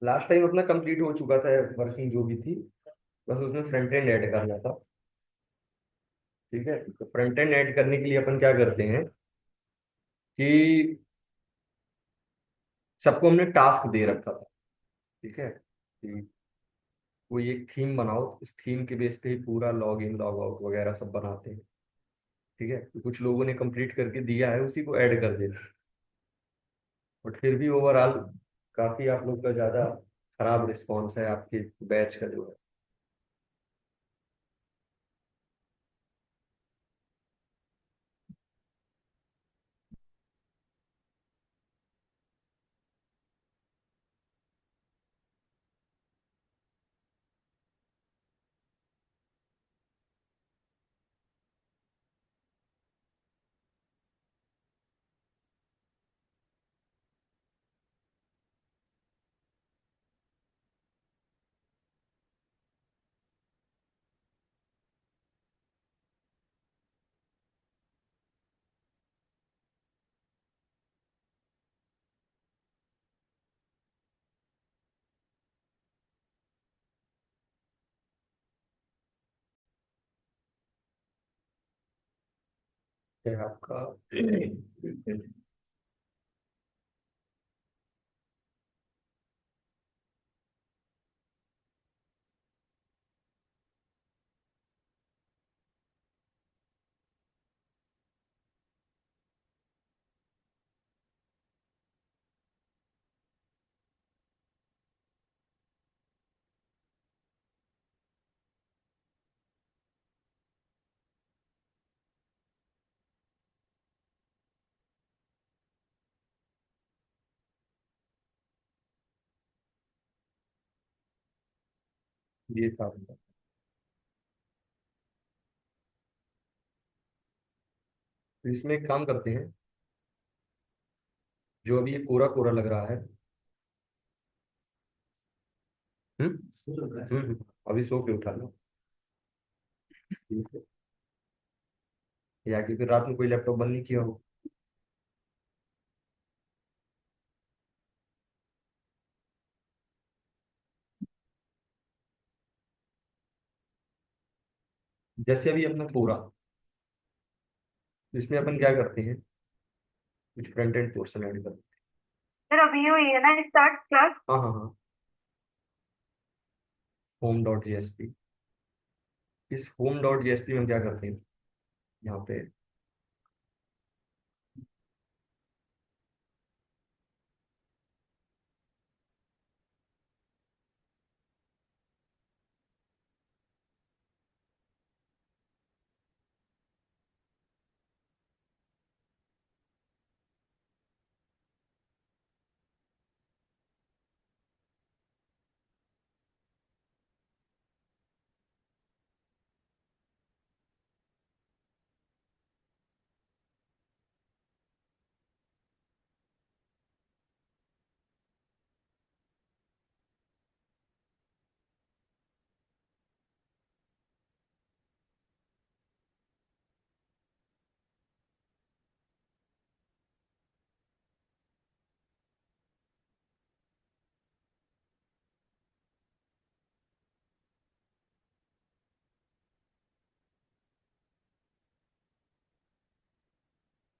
Last time अपना complete हो चुका था वर्किंग जो भी थी। बस उसमें फ्रंट एंड ऐड करना था। ठीक है, तो फ्रंट एंड ऐड करने के लिए अपन क्या करते हैं कि सबको हमने टास्क दे रखा था। ठीक है, कि कोई एक थीम बनाओ, उस थीम के बेस पे ही पूरा लॉग इन लॉग आउट वगैरह सब बनाते हैं। ठीक है, तो कुछ लोगों ने कंप्लीट करके दिया है, उसी को ऐड कर देते हैं। बट फिर भी ओवरऑल काफी आप लोग का ज्यादा खराब रिस्पॉन्स है आपके बैच का जो है। है आपका। ये था आपका। तो इसमें एक काम करते हैं, जो अभी ये कोरा कोरा लग रहा है। अभी सो के उठा लो। ठीक है, या कि फिर रात में कोई लैपटॉप बंद नहीं किया हो। जैसे अभी अपना कोरा, इसमें अपन क्या करते हैं, कुछ फ्रंट एंड पोर्शन ऐड करते सर अभी हुई है ना स्टार्ट क्लास। हैं। हाँ हाँ हाँ, होम डॉट जेएसपी। इस होम डॉट जेएसपी में हम क्या करते हैं, यहाँ पे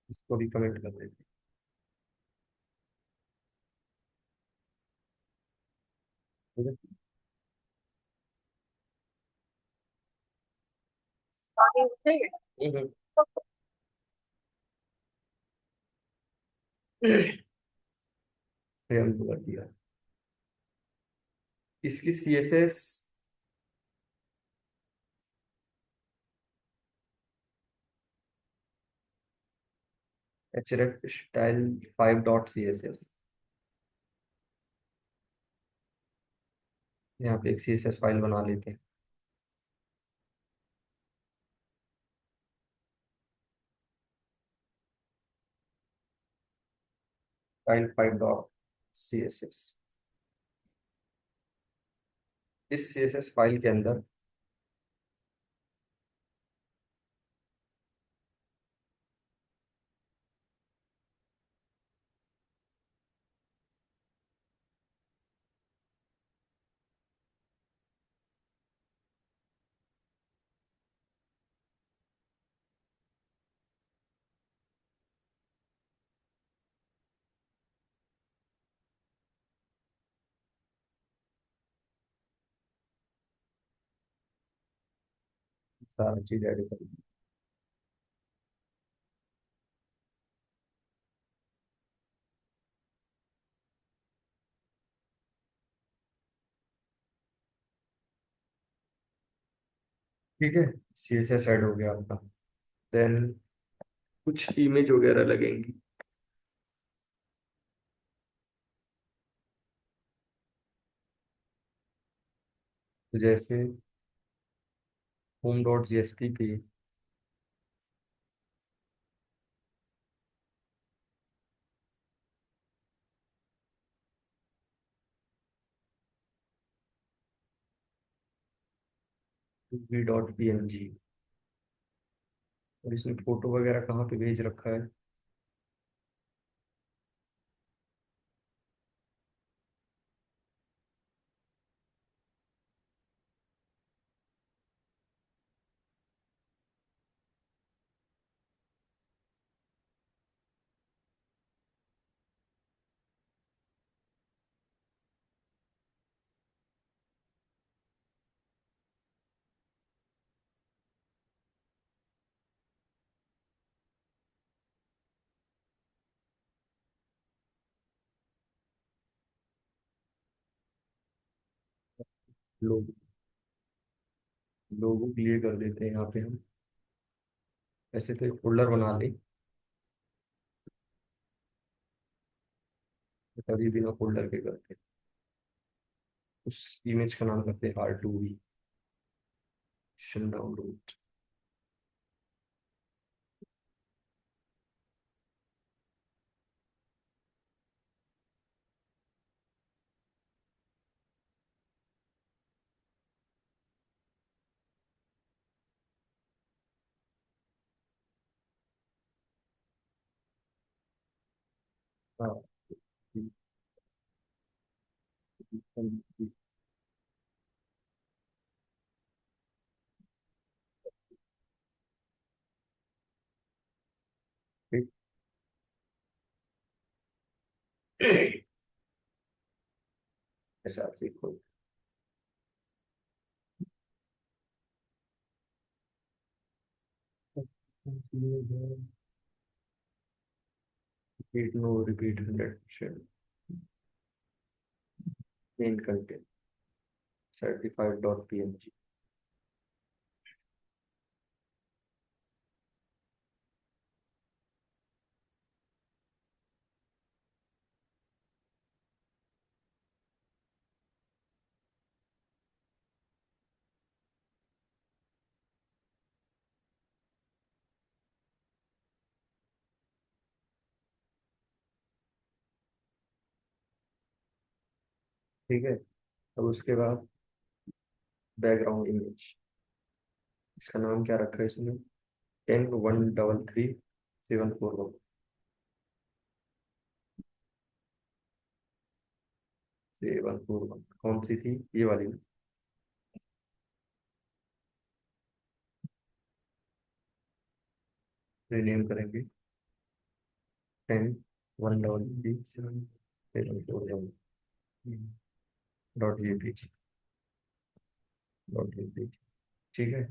इसको भी कमेंट कर देते हैं। ठीक है। फिर हमने कर दिया इसकी C S S. H F style 5 dot CSS। यहाँ पे एक CSS फाइल बना लेते हैं। File 5 dot CSS। इस CSS फाइल के अंदर सारी चीज ऐड कर। ठीक है, CSS ऐड हो गया आपका। देन कुछ इमेज वगैरह लगेंगी। तो जैसे home.js पे v.png, और इसमें फोटो वगैरह कहाँ पे भेज रखा है? लोग लोगों के लिए कर देते हैं यहाँ पे हम। ऐसे तो एक फोल्डर बना लें, तो तभी बिना फोल्डर के करते हैं। उस इमेज का नाम करते हैं R2V डाउनलोड। हाँ, ऐसा आप सीखो। Repeat no repeat 100%। Main content certified.png। ठीक है, अब उसके बाद बैकग्राउंड इमेज, इसका नाम क्या रखा है इसमें? 10133741। 741 कौन सी थी? ये वाली। रीनेम करेंगे 10133741 .jpg। .jpg। ठीक है,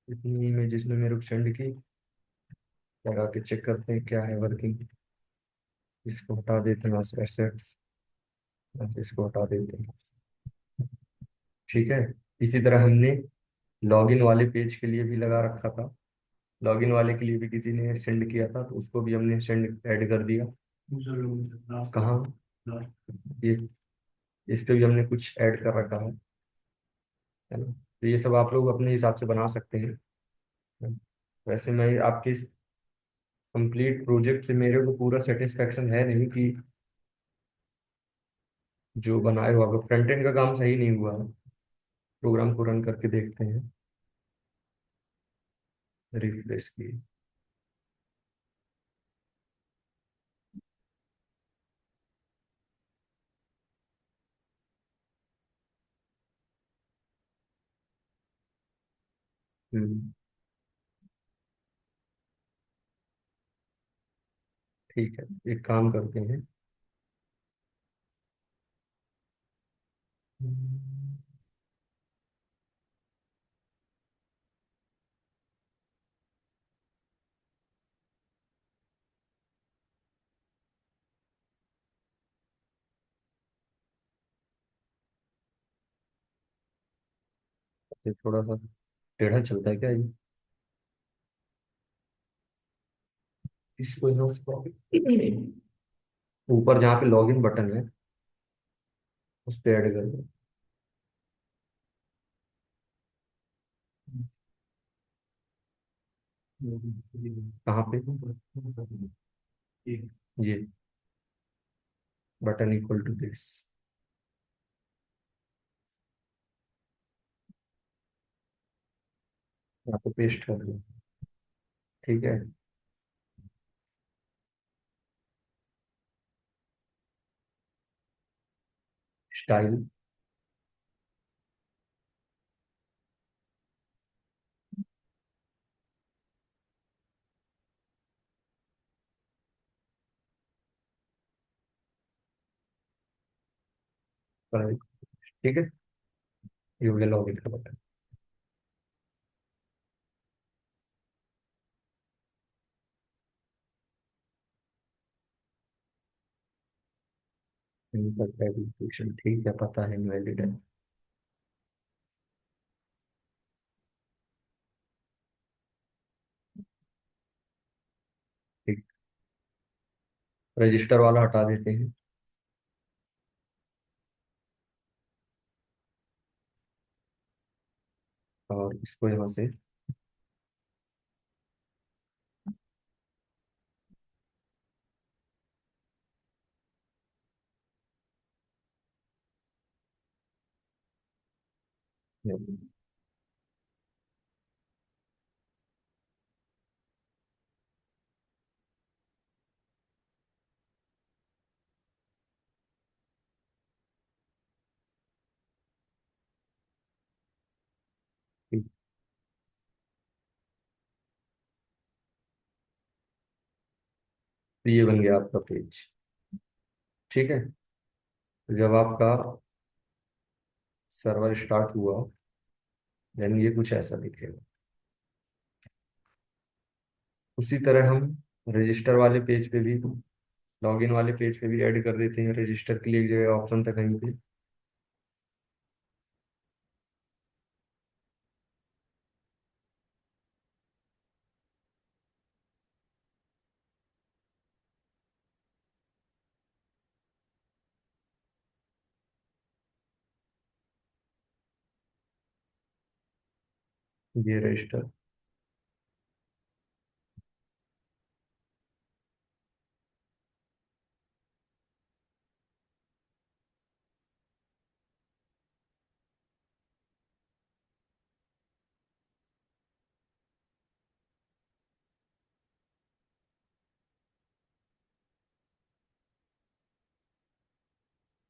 इतनी इमेजेस में मेरे को सेंड की, लगा के चेक करते हैं क्या है वर्किंग। इसको हटा देते हैं एसेट्स, इसको हटा देते हैं। ठीक है, इसी तरह हमने लॉगिन वाले पेज के लिए भी लगा रखा था। लॉगिन वाले के लिए भी किसी ने सेंड किया था, तो उसको भी हमने सेंड ऐड कर दिया। कहाँ? ये इस पे भी हमने कुछ ऐड कर रखा है ना? तो ये सब आप लोग अपने हिसाब से बना सकते हैं। वैसे मैं आपके इस कंप्लीट प्रोजेक्ट से मेरे को पूरा सेटिस्फेक्शन है नहीं कि जो बनाए हो अगर फ्रंट एंड का काम सही नहीं हुआ है। प्रोग्राम को रन करके देखते हैं, रिफ्रेश की। हम्म, ठीक है, एक काम करते हैं। हम्म, ये थोड़ा सा टेढ़ा चलता है क्या ये? इसको यहाँ से ऊपर जहाँ पे लॉगिन बटन है उस पे ऐड कर दो। कहाँ पे? जी, बटन इक्वल टू दिस। यहाँ पे पेस्ट कर दो। ठीक है। स्टाइल। ठीक है, ये हो गया लॉगिन का बटन। एप्लीकेशन ठीक है, पता है इनवैलिड है। ठीक, रजिस्टर वाला हटा देते हैं। और इसको यहाँ से ठीक, तो ये बन गया आपका पेज। ठीक है, तो जब आपका सर्वर स्टार्ट हुआ देन ये कुछ ऐसा दिखेगा। उसी तरह हम रजिस्टर वाले पेज पे भी, लॉगिन वाले पेज पे भी ऐड कर देते हैं। रजिस्टर के लिए एक जगह ऑप्शन था कहीं पे, ये रजिस्टर।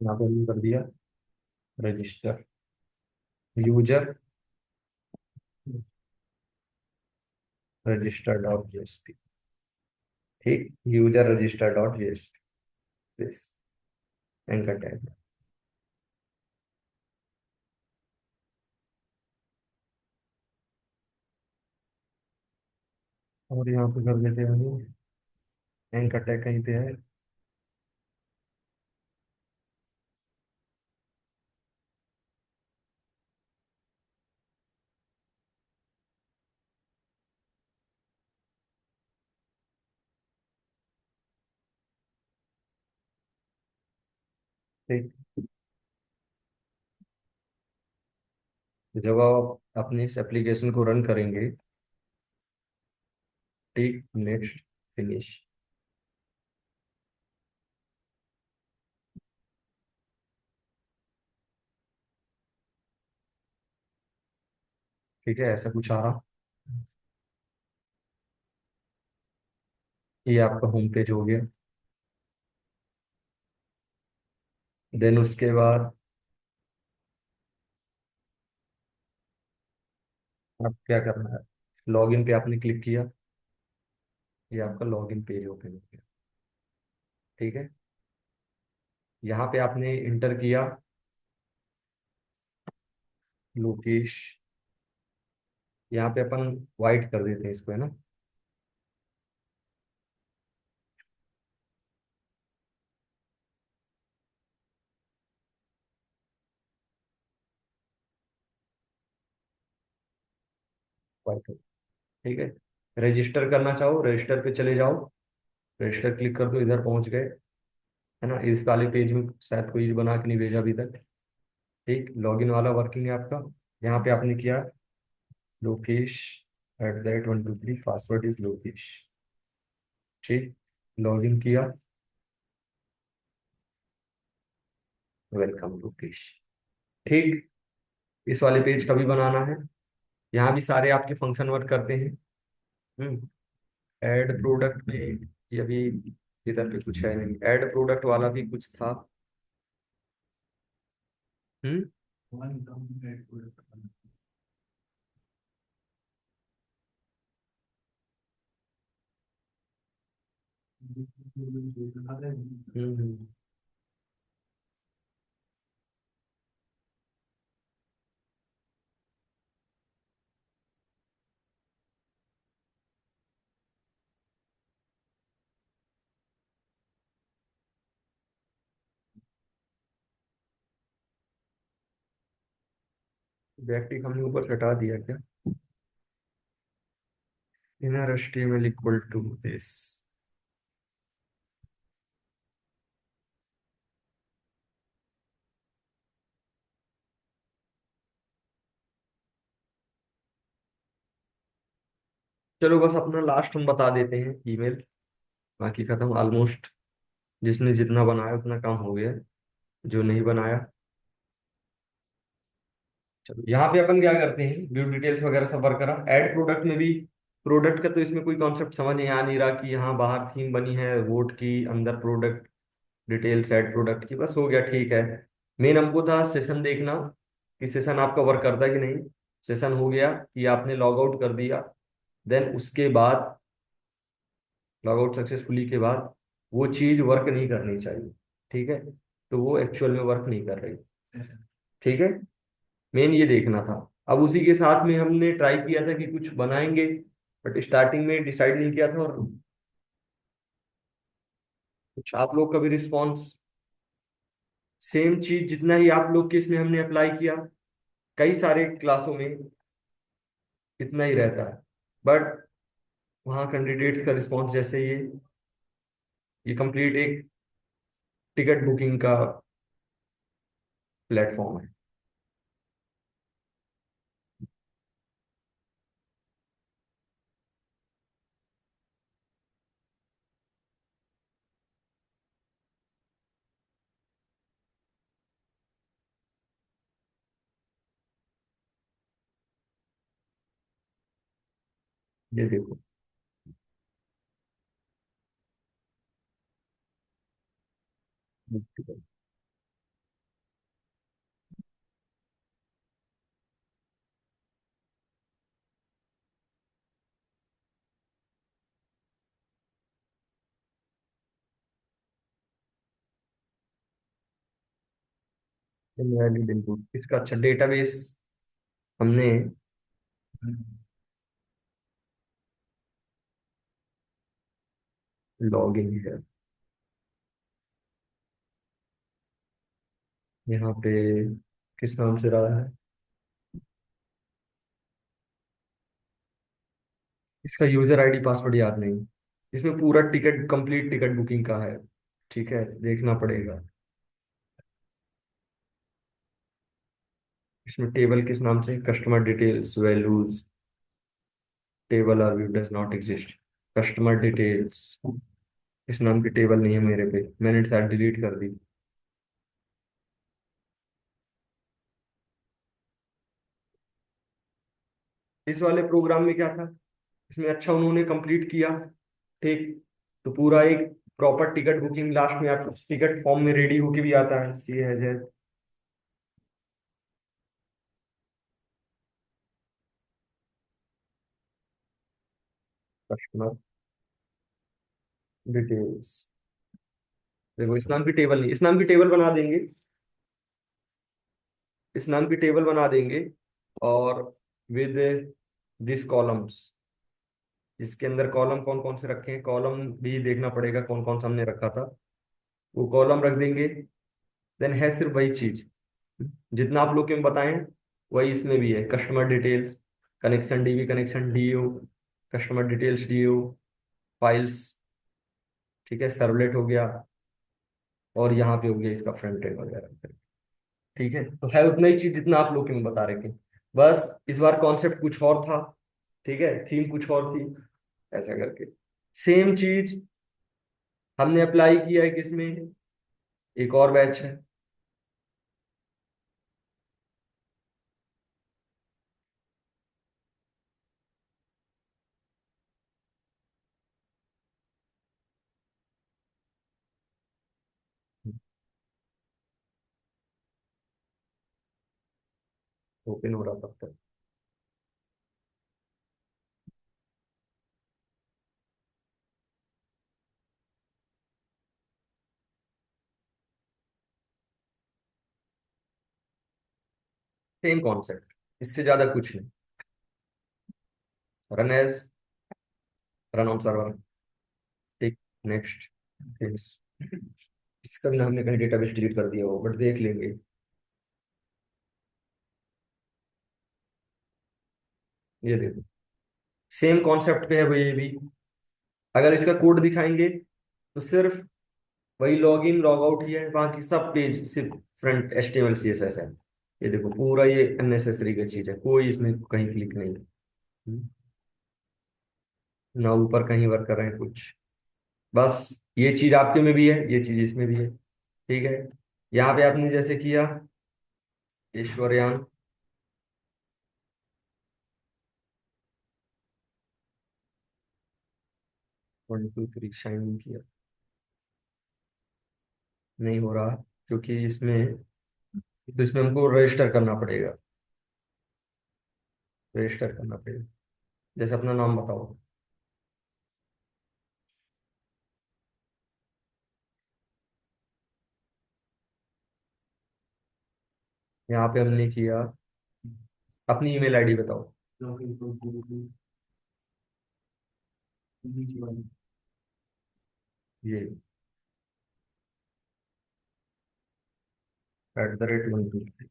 यहाँ पे हमने कर दिया register user register dot JSP. ठीक, user register dot JSP, anchor tag. और यहाँ पे कर देते हैं एंकर टैग कहीं पे है। ठीक, तो जब आप अपने इस एप्लीकेशन को रन करेंगे, ठीक, नेक्स्ट, फिनिश। ठीक है, ऐसा कुछ आ रहा। ये आपका होम पेज हो गया। देन उसके बाद आप क्या करना है, लॉगिन पे आपने क्लिक किया, ये आपका लॉगिन पेज ओपन हो गया। ठीक है, यहाँ पे आपने इंटर किया लोकेश। यहाँ पे अपन वाइट कर देते हैं इसको, है ना। पाइथन। ठीक है, रजिस्टर करना चाहो रजिस्टर पे चले जाओ, रजिस्टर क्लिक कर दो, इधर पहुंच गए, है ना। इस वाले पेज में शायद कोई बना के नहीं भेजा अभी तक। ठीक, लॉगिन वाला वर्किंग है आपका। यहाँ पे आपने किया लोकेश @123, पासवर्ड इज लोकेश। ठीक, लॉगिन किया, वेलकम लोकेश। ठीक, इस वाले पेज का भी बनाना है। यहाँ भी सारे आपके फंक्शन वर्क करते हैं। हम्म ऐड प्रोडक्ट में ये अभी इधर पे कुछ है नहीं, ऐड प्रोडक्ट वाला भी कुछ था। हम्म हम्म बैकटिक हमने ऊपर से हटा दिया क्या? Inner HTML equal to this. चलो बस अपना लास्ट हम बता देते हैं ईमेल, बाकी खत्म ऑलमोस्ट। जिसने जितना बनाया उतना काम हो गया, जो नहीं बनाया। चलो यहाँ पे अपन क्या करते हैं, व्यू डिटेल्स वगैरह सब बरकरार, ऐड प्रोडक्ट में भी प्रोडक्ट का तो इसमें कोई कॉन्सेप्ट समझ नहीं आ नहीं रहा कि यहाँ बाहर थीम बनी है वोट की, अंदर प्रोडक्ट डिटेल्स ऐड प्रोडक्ट की, बस हो गया ठीक है। मेन हमको था सेशन देखना कि सेशन आपका वर्क करता है कि नहीं। सेशन हो गया कि आपने लॉग आउट कर दिया, देन उसके बाद लॉग आउट सक्सेसफुली के बाद वो चीज वर्क नहीं करनी चाहिए। ठीक है, तो वो एक्चुअल में वर्क नहीं कर रही। ठीक है, मेन ये देखना था। अब उसी के साथ में हमने ट्राई किया था कि कुछ बनाएंगे, बट स्टार्टिंग में डिसाइड नहीं किया था, और कुछ आप लोग का भी रिस्पॉन्स सेम चीज जितना ही आप लोग के इसमें हमने अप्लाई किया, कई सारे क्लासों में इतना ही रहता है। बट वहाँ कैंडिडेट्स का रिस्पॉन्स जैसे ये कंप्लीट एक टिकट बुकिंग का प्लेटफॉर्म है। ये देखो, इनवैलिड इनपुट इसका। अच्छा, डेटाबेस हमने लॉग इन है यहाँ पे, किस नाम से रहा है इसका, यूजर आईडी पासवर्ड याद नहीं। इसमें पूरा टिकट कंप्लीट टिकट बुकिंग का है। ठीक है, देखना पड़ेगा। इसमें टेबल किस नाम से, कस्टमर डिटेल्स वैल्यूज, टेबल और view does not exist. Customer details, इस नाम की टेबल नहीं है मेरे पे, मैंने शायद डिलीट कर दी। इस वाले प्रोग्राम में क्या था, इसमें अच्छा उन्होंने कंप्लीट किया। ठीक, तो पूरा एक प्रॉपर टिकट बुकिंग लास्ट में आपको टिकट फॉर्म में रेडी होके भी आता है, सी है कस्टमर डिटेल्स। देखो, इस नाम की टेबल नहीं, इस नाम की टेबल बना देंगे, इस नाम की टेबल बना देंगे, और विद दिस कॉलम्स, इसके अंदर कॉलम कौन कौन से रखे हैं, कॉलम भी देखना पड़ेगा कौन कौन सा हमने रखा था, वो कॉलम रख देंगे। देन है सिर्फ वही चीज जितना आप लोग के में बताएं, वही इसमें भी है, customer details. Connection DB, connection DO, customer details DO, files, ठीक है, सर्वलेट हो गया, और यहाँ पे हो गया इसका फ्रंट एंड वगैरह। ठीक है, तो है उतना ही चीज जितना आप लोग के में बता रहे थे, बस इस बार कॉन्सेप्ट कुछ और था। ठीक है, थीम कुछ और थी, ऐसा करके सेम चीज हमने अप्लाई किया है किसमें, एक और बैच है। ओपन हो रहा तब तक। सेम कॉन्सेप्ट, इससे ज्यादा कुछ नहीं। Run as, run on server. ठीक, नेक्स्ट। इसका भी हमने कहीं डेटाबेस डिलीट कर दिया हो, बट देख लेंगे। ये देखो, सेम कॉन्सेप्ट पे है वो, ये भी। अगर इसका कोड दिखाएंगे तो सिर्फ वही लॉग इन लॉग आउट ही है, बाकी सब पेज सिर्फ फ्रंट HTML CSS है। ये देखो पूरा ये अननेसेसरी का चीज है, कोई इसमें कहीं क्लिक नहीं। ना ऊपर कहीं वर्क कर रहे हैं कुछ, बस ये चीज आपके में भी है, ये चीज इसमें भी है। ठीक है, यहाँ पे आपने जैसे किया ऐश्वर्यान, 1 2 3 शाइन किया, नहीं हो रहा, क्योंकि इसमें, तो इसमें हमको रजिस्टर करना पड़ेगा, रजिस्टर करना पड़ेगा। जैसे अपना नाम बताओ। यहाँ पे हमने किया, अपनी ईमेल आईडी बताओ। ये @1 2 3।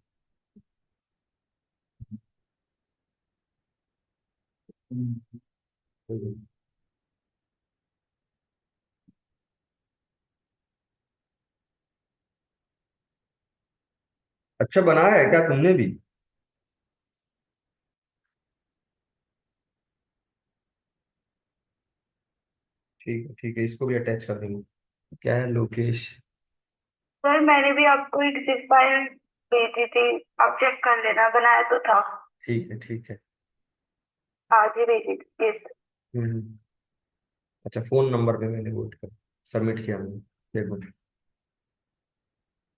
अच्छा बनाया है क्या तुमने भी? ठीक है ठीक है, इसको भी अटैच कर देंगे। क्या है लोकेश? सर मैंने भी आपको एक जिप फाइल भेजी थी, आप चेक कर लेना, बनाया तो था। ठीक है ठीक है। आज ही भेजी थी, यस। हम्म। अच्छा, फोन नंबर पे मैंने वोट कर सबमिट किया मैंने, देखो।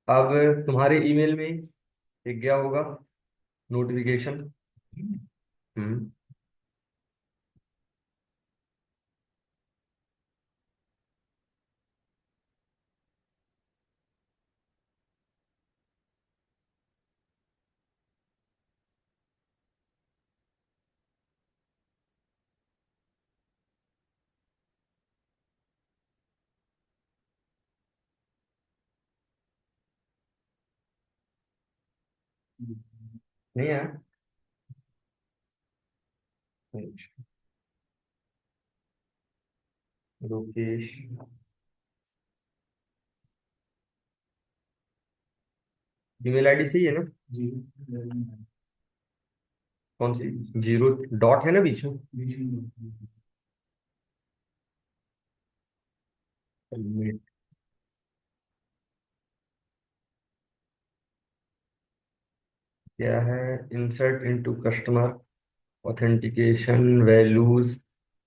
अब तुम्हारे ईमेल में एक गया होगा नोटिफिकेशन। हम्म। नहीं है? लोकेश, ईमेल आईडी सही है ना? कौन सी? जीरो डॉट है ना बीच में? सबमिट। क्या है? Insert into customer authentication values,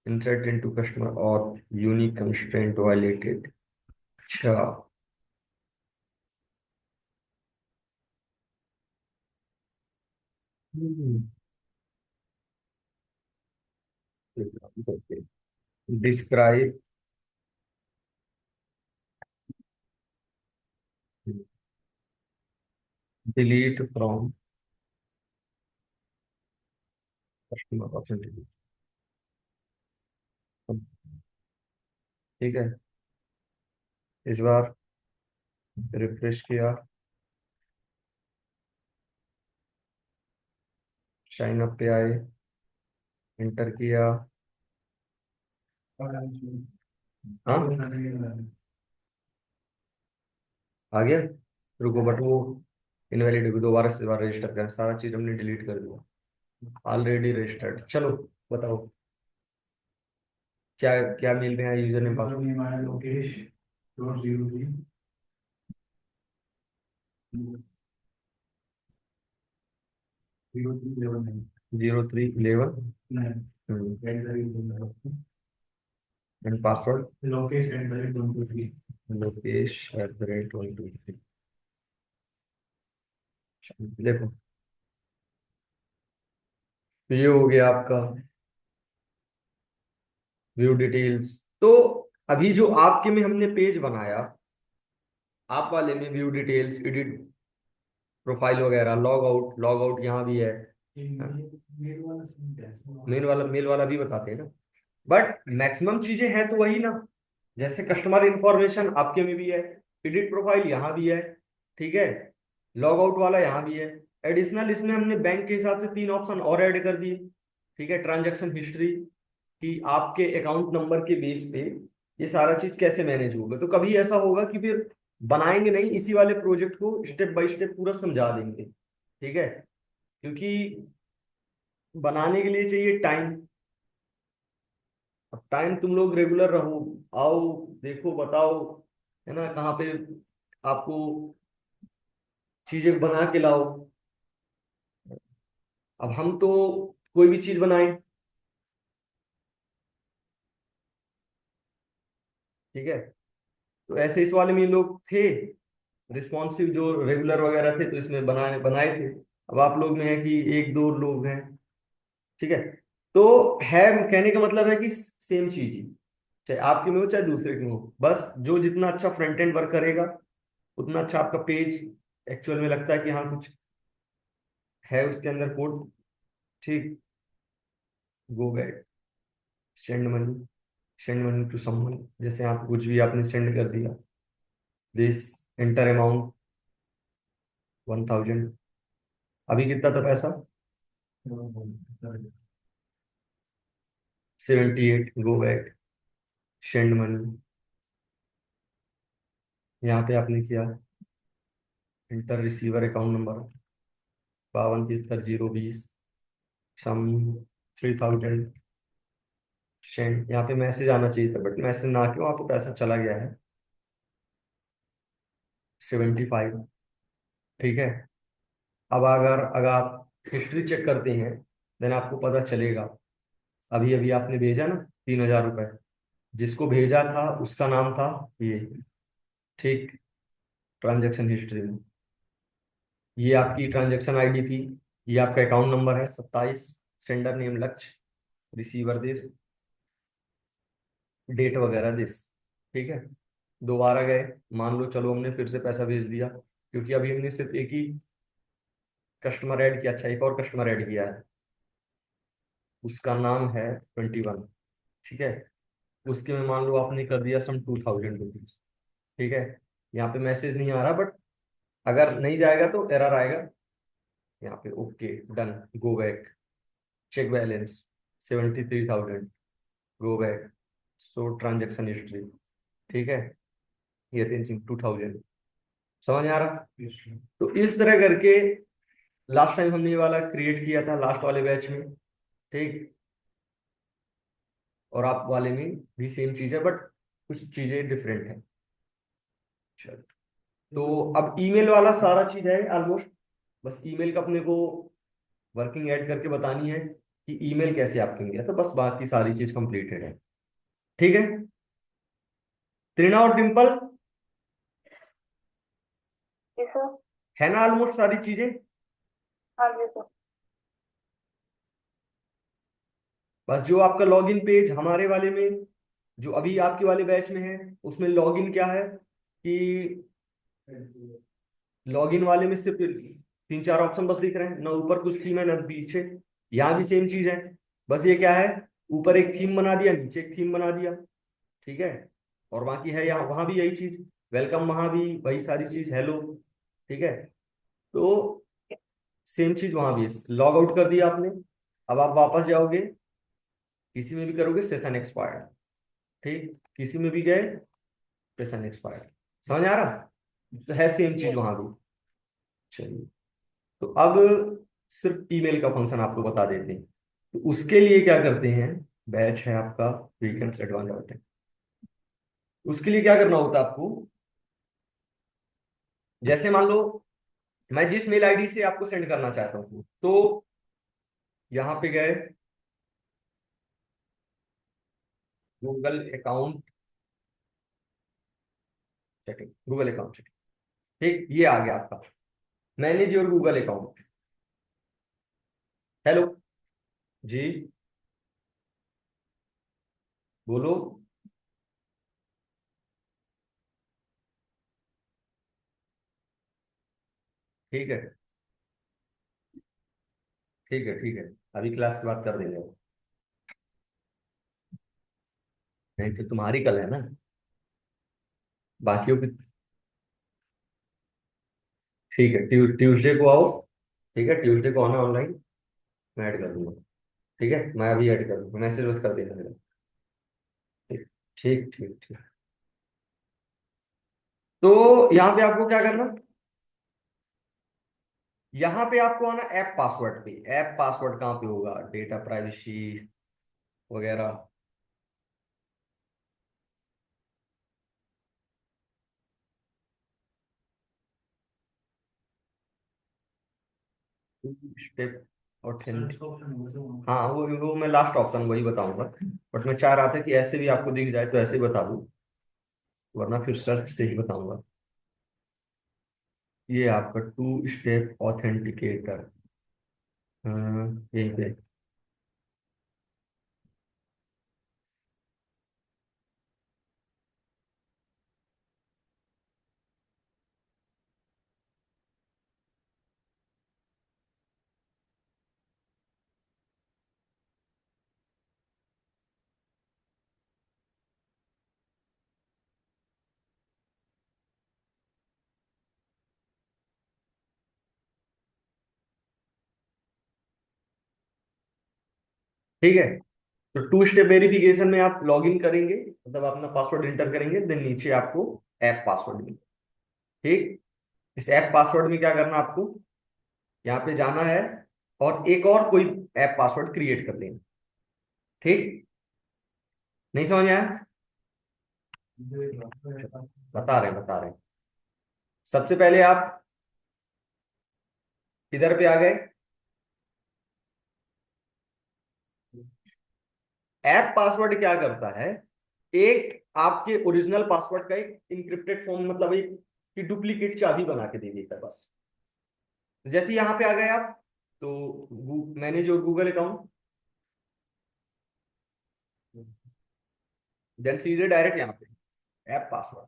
insert into customer auth, unique constraint violated. अच्छा। Describe, delete from customer authentication. ठीक है, इस बार रिफ्रेश किया, साइन अप पे आए, एंटर किया। हाँ आ गया। रुको, बट वो इनवैलिड, दोबारा से दोबारा रजिस्टर कर, सारा चीज हमने डिलीट कर दिया। ऑलरेडी रजिस्टर्ड, चलो बताओ क्या क्या मेल में है, user name password. Lokesh 03 0311 0311 and password Lokesh @123। लोकेश@123। देखो, तो ये हो गया आपका व्यू डिटेल्स। तो अभी जो आपके में हमने पेज बनाया, आप वाले में व्यू डिटेल्स, एडिट प्रोफाइल वगैरह, लॉग आउट, लॉग आउट यहाँ भी है। मेल वाला भी बताते हैं ना, बट मैक्सिमम चीजें हैं तो वही ना। जैसे कस्टमर इंफॉर्मेशन आपके में भी है, एडिट प्रोफाइल यहाँ भी है, ठीक है, लॉग आउट वाला यहाँ भी है। एडिशनल इसमें हमने बैंक के हिसाब से 3 ऑप्शन और ऐड कर दिए, ठीक है। ट्रांजैक्शन हिस्ट्री कि आपके अकाउंट नंबर के बेस पे ये सारा चीज कैसे मैनेज होगा। तो कभी ऐसा होगा कि फिर बनाएंगे नहीं, इसी वाले प्रोजेक्ट को स्टेप बाय स्टेप पूरा समझा देंगे, ठीक है। क्योंकि बनाने के लिए चाहिए टाइम। अब टाइम तुम लोग रेगुलर रहो, आओ, देखो, बताओ, है ना, कहाँ पे आपको चीजें बना के लाओ। अब हम तो कोई भी चीज बनाए, ठीक है। तो ऐसे इस वाले में ये लोग थे रिस्पॉन्सिव, जो रेगुलर वगैरह थे, तो इसमें बनाए बनाए थे। अब आप लोग में है कि एक दो लोग हैं, ठीक है। तो है, कहने का मतलब है कि सेम चीज ही, चाहे आपके में हो चाहे दूसरे के में हो, बस जो जितना अच्छा फ्रंट एंड वर्क करेगा उतना अच्छा आपका पेज एक्चुअल में लगता है कि हाँ कुछ है उसके अंदर कोड, ठीक। Go back, send money, send money to someone, जैसे आप कुछ भी आपने सेंड कर दिया। This, enter amount 1000। अभी कितना था पैसा? 78। गो बैक, सेंड मनी, यहाँ पे आपने किया इंटर रिसीवर अकाउंट नंबर 5273 020 सम 3000 सेंड। यहाँ पे मैसेज आना चाहिए था, बट मैसेज ना क्यों, आपको पैसा चला गया है 75, ठीक है। अब अगर आप हिस्ट्री चेक करते हैं, देन आपको पता चलेगा अभी अभी आपने भेजा ना 3000 रुपये, जिसको भेजा था उसका नाम था ये, ठीक। ट्रांजैक्शन हिस्ट्री में ये आपकी ट्रांजैक्शन आईडी थी, ये आपका अकाउंट नंबर है 27, सेंडर नेम लक्ष्य, रिसीवर दिस, डेट वगैरह दिस, ठीक है। दोबारा गए, मान लो चलो हमने फिर से पैसा भेज दिया, क्योंकि अभी हमने सिर्फ एक ही कस्टमर ऐड किया, अच्छा एक और कस्टमर ऐड किया है, उसका नाम है 21, ठीक है। उसके में मान लो आपने कर दिया सम 2000 रुपीज, ठीक है। यहाँ पे मैसेज नहीं आ रहा, बट अगर नहीं जाएगा तो एरर आएगा यहाँ पे। Okay, done, go back, check balance 73,000, go back, so transaction history, ठीक है। ये 2000 समझ आ रहा। तो इस तरह करके लास्ट टाइम हमने ये वाला क्रिएट किया था लास्ट वाले बैच में, ठीक। और आप वाले में भी सेम चीज है, बट कुछ चीजें डिफरेंट है। चलो, तो अब ईमेल वाला सारा चीज है ऑलमोस्ट, बस ईमेल का अपने को वर्किंग ऐड करके बतानी है कि ईमेल कैसे आपके में गया, तो बस बाकी सारी चीज कंप्लीटेड है, ठीक है। त्रिना और डिम्पल, जी सर। है ना ऑलमोस्ट सारी चीजें। हाँ जी सर। बस जो आपका लॉगिन पेज हमारे वाले में, जो अभी आपके वाले बैच में है, उसमें लॉगिन क्या है कि लॉगिन वाले में सिर्फ 3 4 ऑप्शन बस दिख रहे हैं ना, ऊपर कुछ थीम है ना पीछे। यहाँ भी सेम चीज है, बस ये क्या है, ऊपर एक थीम बना दिया, नीचे एक थीम बना दिया, ठीक है। और बाकी है यहाँ वहां भी यही चीज, वेलकम वहां भी वही सारी चीज, हेलो, ठीक है। तो सेम चीज वहां भी, लॉग आउट कर दिया आपने। अब आप वापस जाओगे, किसी में भी करोगे सेशन एक्सपायर्ड। ठीक, किसी में भी गए सेशन एक्सपायर्ड। समझ आ रहा? तो है सेम चीज वहां भी। चलिए, तो अब सिर्फ ईमेल का फंक्शन आपको बता देते हैं। तो उसके लिए क्या करते हैं, बैच है आपका वीकेंड्स एडवांस डॉट। उसके लिए क्या करना होता है आपको, जैसे मान लो मैं जिस मेल आईडी से आपको सेंड करना चाहता हूँ, तो यहाँ पे गए Google account setting, Google account setting. ठीक, ये आ गया आपका manage your Google account. Hello जी, बोलो। ठीक है, ठीक है, ठीक है, अभी क्लास की बात कर देंगे। नहीं तो तुम्हारी कल है ना, बाकियों की। ठीक है, ट्यूसडे को आओ। ठीक है, ट्यूसडे को आना ऑनलाइन, मैं ऐड कर दूंगा। ठीक है, मैं अभी ऐड कर दूंगा, मैसेज बस कर देना मेरा। ठीक, ठीक, ठीक, ठीक। तो यहाँ पे आपको क्या करना, यहाँ पे आपको आना ऐप पासवर्ड पे। ऐप पासवर्ड कहाँ पे होगा, डेटा प्राइवेसी वगैरह। Step authentic. सर्च ऑप्शन होगा तो वहाँ हाँ, वो मैं लास्ट ऑप्शन वही बताऊंगा। बट मैं चाह रहा था कि ऐसे भी आपको दिख जाए तो ऐसे ही बता दूं, वरना फिर सर्च से ही बताऊंगा। ये आपका टू स्टेप ऑथेंटिकेटर, यही पे। ठीक है, तो टू स्टेप वेरिफिकेशन में आप लॉग इन करेंगे, मतलब अपना पासवर्ड इंटर करेंगे, देन नीचे आपको ऐप पासवर्ड मिलेगा। ठीक, इस ऐप पासवर्ड में क्या करना आपको, यहाँ पे जाना है और एक और कोई ऐप पासवर्ड क्रिएट कर लेना। ठीक, नहीं समझ में आया? बता रहे हैं। सबसे पहले आप इधर पे आ गए, ऐप पासवर्ड क्या करता है, एक आपके ओरिजिनल पासवर्ड का एक इंक्रिप्टेड फॉर्म, मतलब एक की डुप्लीकेट चाबी बना के दे देता है बस। तो जैसे यहाँ पे आ गए आप, तो मैंने जो गूगल अकाउंट, देन सीधे डायरेक्ट यहाँ पे ऐप पासवर्ड।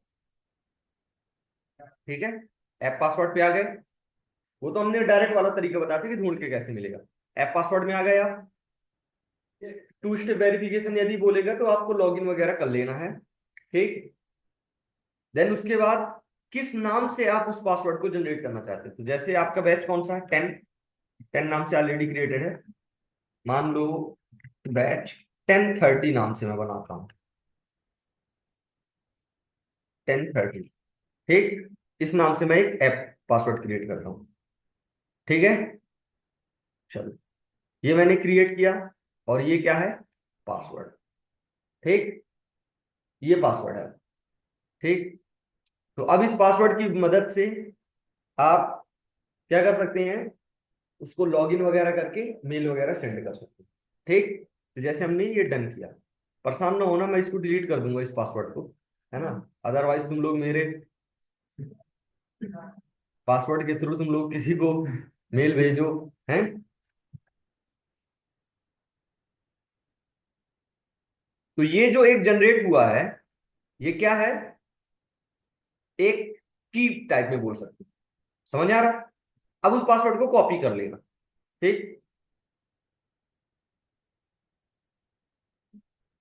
ठीक है, ऐप पासवर्ड पे आ गए। वो तो हमने डायरेक्ट वाला तरीका बताया था कि ढूंढ के कैसे मिलेगा। ऐप पासवर्ड में आ गए आप, टू स्टेप वेरिफिकेशन यदि बोलेगा तो आपको लॉगिन वगैरह कर लेना है। ठीक, देन उसके बाद किस नाम से आप उस पासवर्ड को जनरेट करना चाहते हैं, तो जैसे आपका बैच कौन सा है, 10। 10 नाम से ऑलरेडी क्रिएटेड है, मान लो बैच 1030 नाम से मैं बनाता हूँ, 1030। ठीक, इस नाम से मैं एक ऐप पासवर्ड क्रिएट करता हूँ। ठीक है, चलो, ये मैंने क्रिएट किया, और ये क्या है, पासवर्ड। ठीक, ये पासवर्ड है। ठीक, तो अब इस पासवर्ड की मदद से आप क्या कर सकते हैं, उसको लॉगिन वगैरह करके मेल वगैरह सेंड कर सकते हैं। ठीक, तो जैसे हमने ये डन किया, परेशान ना होना, मैं इसको डिलीट कर दूंगा इस पासवर्ड को, है ना। अदरवाइज तुम लोग मेरे पासवर्ड के थ्रू तुम लोग किसी को मेल भेजो, हैं। तो ये जो एक जनरेट हुआ है, ये क्या है, एक की टाइप में बोल सकते हैं। समझ आ रहा? अब उस पासवर्ड को कॉपी कर लेना। ठीक,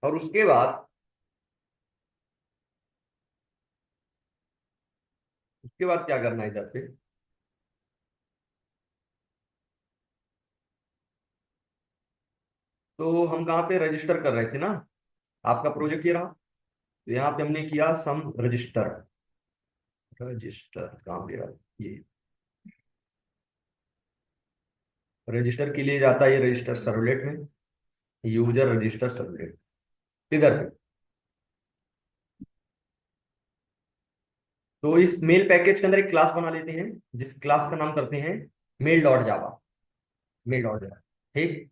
और उसके बाद क्या करना है इधर पे, तो हम कहाँ पे रजिस्टर कर रहे थे ना, आपका प्रोजेक्ट ये रहा। तो यहाँ पे हमने किया सम रजिस्टर। रजिस्टर कहाँ पे रहा ये, रजिस्टर के लिए जाता है ये रजिस्टर सर्वलेट में, यूजर रजिस्टर सर्वलेट इधर पे। तो इस मेल पैकेज के अंदर एक क्लास बना लेते हैं, जिस क्लास का नाम करते हैं mail dot Java. Mail dot Java, ठीक।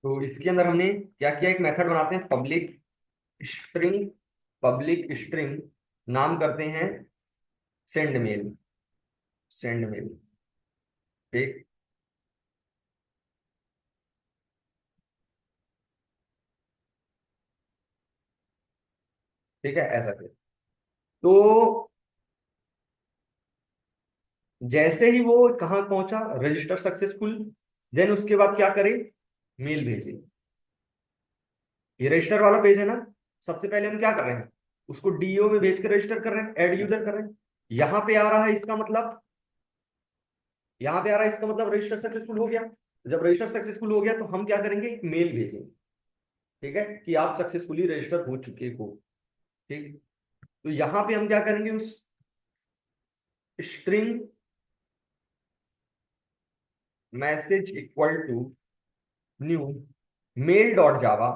तो इसके अंदर हमने क्या किया, एक मेथड बनाते हैं पब्लिक स्ट्रिंग। पब्लिक स्ट्रिंग नाम करते हैं सेंड मेल। सेंड मेल, ठीक। ठीक है, ऐसा फिर तो जैसे ही वो कहाँ पहुंचा, रजिस्टर सक्सेसफुल, देन उसके बाद क्या करे, मेल भेजे। ये रजिस्टर वाला पेज है ना, सबसे पहले हम क्या कर रहे हैं, उसको डीओ में भेज कर रजिस्टर कर रहे हैं, ऐड यूजर कर रहे हैं। यहाँ पे आ रहा है इसका मतलब, यहाँ पे आ रहा है इसका मतलब रजिस्टर सक्सेसफुल हो गया। जब रजिस्टर सक्सेसफुल हो गया तो हम क्या करेंगे, एक मेल भेजेंगे, ठीक है, कि आप सक्सेसफुली रजिस्टर हो चुके हो, ठीक। तो यहाँ पे हम क्या करेंगे, उस string message equal to new mail dot Java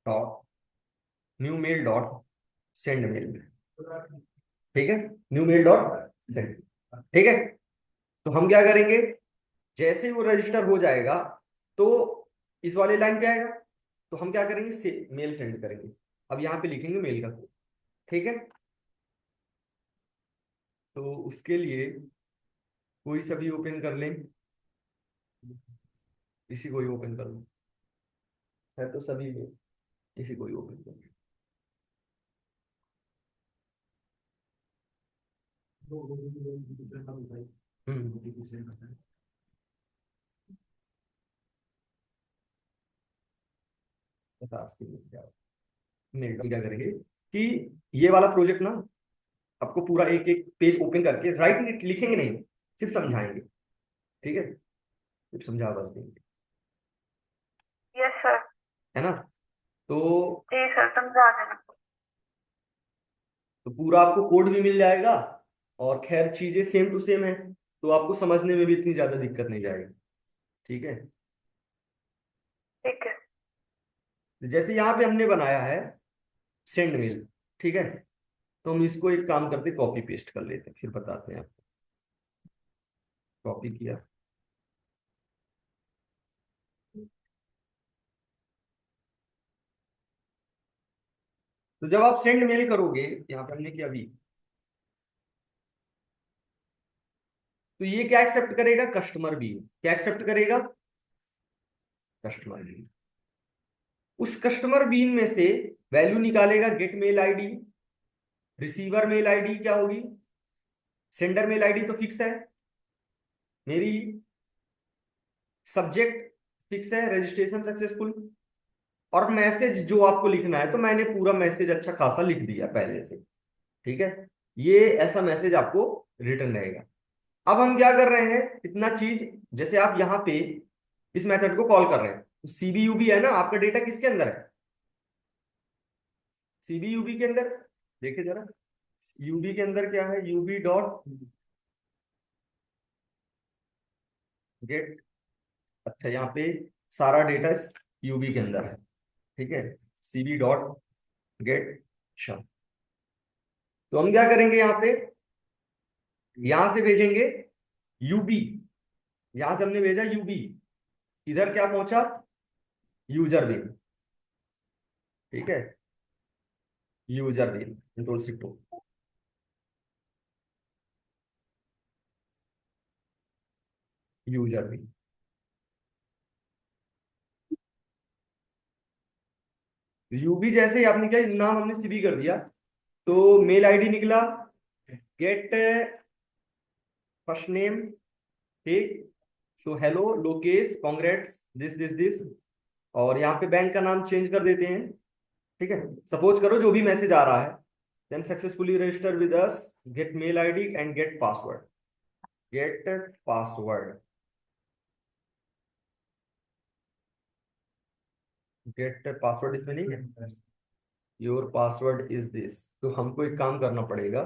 dot new mail dot send mail, ठीक है, न्यू मेल डॉट सेंड, ठीक है। तो हम क्या करेंगे, जैसे ही वो रजिस्टर हो जाएगा तो इस वाले लाइन पे आएगा, तो हम क्या करेंगे, मेल सेंड करेंगे। अब यहाँ पे लिखेंगे मेल का कोड, ठीक है। तो उसके लिए कोई सा भी ओपन कर लें, इसी को ही ओपन कर लो, है तो सभी में, इसी को ही ओपन कर लो। मेल क्या करेंगे कि ये वाला प्रोजेक्ट ना, आपको पूरा एक एक पेज ओपन करके राइट लिखेंगे नहीं, सिर्फ समझाएंगे, ठीक है, सिर्फ समझा बस देंगे, यस सर। है ना। तो जी सर, समझा देना। तो पूरा आपको कोड भी मिल जाएगा, और खैर चीजें सेम टू सेम है, तो आपको समझने में भी इतनी ज्यादा दिक्कत नहीं जाएगी, ठीक है। ठीक है। तो जैसे यहाँ पे हमने बनाया है सेंड मेल, ठीक है, तो हम इसको एक काम करते, कॉपी पेस्ट कर लेते हैं, फिर बताते हैं आपको। कॉपी किया, तो जब आप सेंड मेल करोगे, यहाँ पे हमने किया अभी, तो ये क्या एक्सेप्ट करेगा, कस्टमर भी क्या एक्सेप्ट करेगा, कस्टमर भी। उस कस्टमर बीन में से वैल्यू निकालेगा, get mail ID, receiver mail ID क्या होगी, सेंडर मेल आईडी तो फिक्स है मेरी, सब्जेक्ट फिक्स है रजिस्ट्रेशन सक्सेसफुल, और मैसेज जो आपको लिखना है, तो मैंने पूरा मैसेज अच्छा खासा लिख दिया पहले से, ठीक है। ये ऐसा मैसेज आपको रिटर्न रहेगा। अब हम क्या कर रहे हैं, इतना चीज, जैसे आप यहाँ पे इस मेथड को कॉल कर रहे हैं, तो सीबीयूबी है ना, आपका डेटा किसके अंदर है, सीबीयूबी के अंदर। देखिए जरा, यूबी के अंदर क्या है, यूबी डॉट गेट, अच्छा यहाँ पे सारा डेटा यूबी के अंदर है, ठीक है, सीबी डॉट गेट शम। तो हम क्या करेंगे, यहाँ पे यहां से भेजेंगे यूबी, यहां से हमने भेजा यूबी, इधर क्या पहुंचा, यूजर बिन, ठीक है, यूजर बिन कंट्रोल शिफ्ट, यूजर बिन। यूबी जैसे ही आपने क्या नाम हमने सीबी कर दिया, तो मेल आईडी निकला, गेट फर्स्ट नेम, ठीक, so hello Lokesh congrats this this this, और यहाँ पे बैंक का नाम चेंज कर देते हैं, ठीक है। सपोज करो जो भी मैसेज आ रहा है, then successfully register with us, get mail ID and get password, get password, get password इसमें नहीं है, योर पासवर्ड इज दिस। तो हमको एक काम करना पड़ेगा,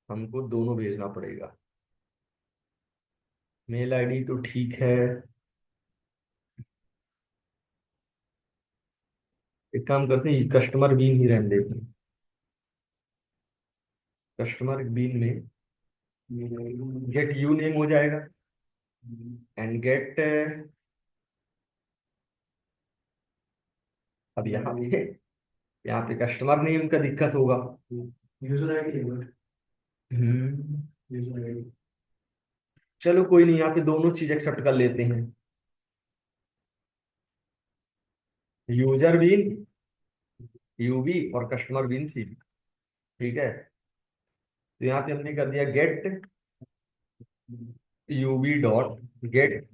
हमको दोनों भेजना पड़ेगा। मेल आईडी तो ठीक है, एक काम करते हैं कस्टमर बीन ही रहने देते हैं। कस्टमर बीन में गेट यू नेम हो जाएगा एंड गेट, अब यहाँ पे कस्टमर नेम का दिक्कत होगा। यूजर आईडी है बट हम्म, यूजर आईडी। चलो कोई नहीं, यहाँ पे दोनों चीज एक्सेप्ट कर लेते हैं। यूजर बीन यूवी और कस्टमर बीन सी, ठीक है। तो यहाँ पे हमने कर दिया get UV dot get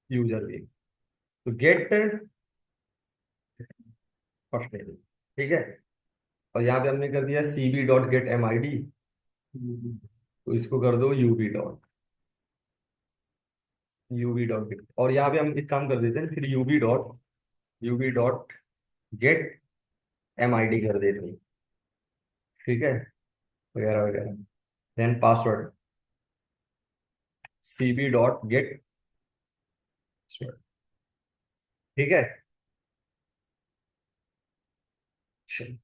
user bean, तो गेट फर्स्ट नेम, ठीक है। और यहाँ पे हमने कर दिया CB dot get M I D, तो इसको कर दो यूवी डॉट गेट। और यहाँ पे हम एक काम कर देते हैं, फिर UV dot get M I D कर देते हैं, ठीक है, वगैरह वगैरह। Then password CB dot get, ठीक है।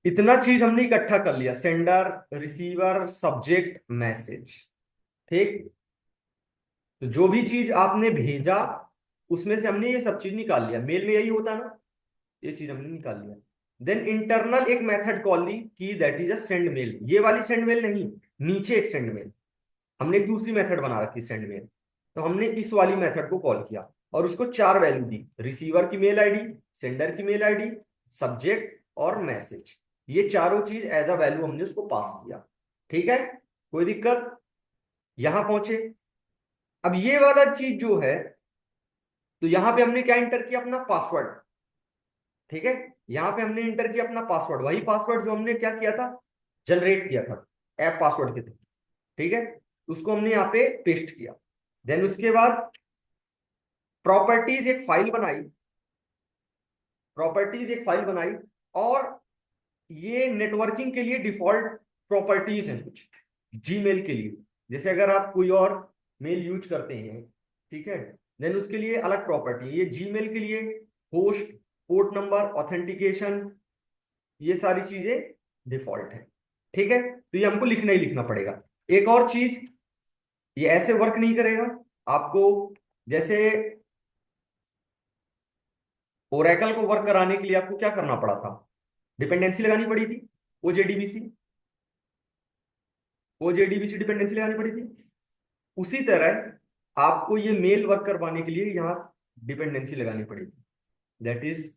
इतना चीज हमने इकट्ठा कर लिया, सेंडर रिसीवर सब्जेक्ट मैसेज, ठीक। तो जो भी चीज आपने भेजा उसमें से हमने ये सब चीज निकाल लिया, मेल में यही होता ना, ये चीज हमने निकाल लिया। देन इंटरनल एक मेथड कॉल दी कि that is a send mail, ये वाली सेंड मेल नहीं, नीचे एक सेंड मेल, हमने एक दूसरी मेथड बना रखी सेंड मेल। तो हमने इस वाली मेथड को कॉल किया और उसको 4 वैल्यू दी, रिसीवर की मेल आईडी, सेंडर की मेल आईडी, सब्जेक्ट और मैसेज। ये चारों चीज एज अ वैल्यू हमने उसको पास किया, ठीक है। कोई दिक्कत, यहां पहुंचे। अब ये वाला चीज जो है, तो यहां पे हमने क्या इंटर किया, अपना पासवर्ड, ठीक है। यहां पे हमने इंटर किया अपना पासवर्ड, वही पासवर्ड जो हमने क्या किया था, जनरेट किया था ऐप पासवर्ड के थ्रू, ठीक है। उसको हमने यहाँ पे पेस्ट किया। देन उसके बाद प्रॉपर्टीज एक फाइल बनाई, और ये नेटवर्किंग के लिए डिफॉल्ट प्रॉपर्टीज हैं कुछ, जीमेल के लिए। जैसे अगर आप कोई और मेल यूज करते हैं, ठीक है, देन उसके लिए अलग प्रॉपर्टी, ये जीमेल के लिए होस्ट, पोर्ट नंबर, ऑथेंटिकेशन, ये सारी चीजें डिफॉल्ट है, ठीक है। तो ये हमको लिखना ही लिखना पड़ेगा। एक और चीज, ये ऐसे वर्क नहीं करेगा आपको, जैसे ओरेकल को वर्क कराने के लिए आपको क्या करना पड़ा था, डिपेंडेंसी लगानी पड़ी थी, ओजेडीबीसी ओजेडीबीसी डिपेंडेंसी लगानी पड़ी थी। उसी तरह आपको ये मेल वर्क करवाने के लिए यहाँ डिपेंडेंसी लगानी पड़ेगी, दैट इज,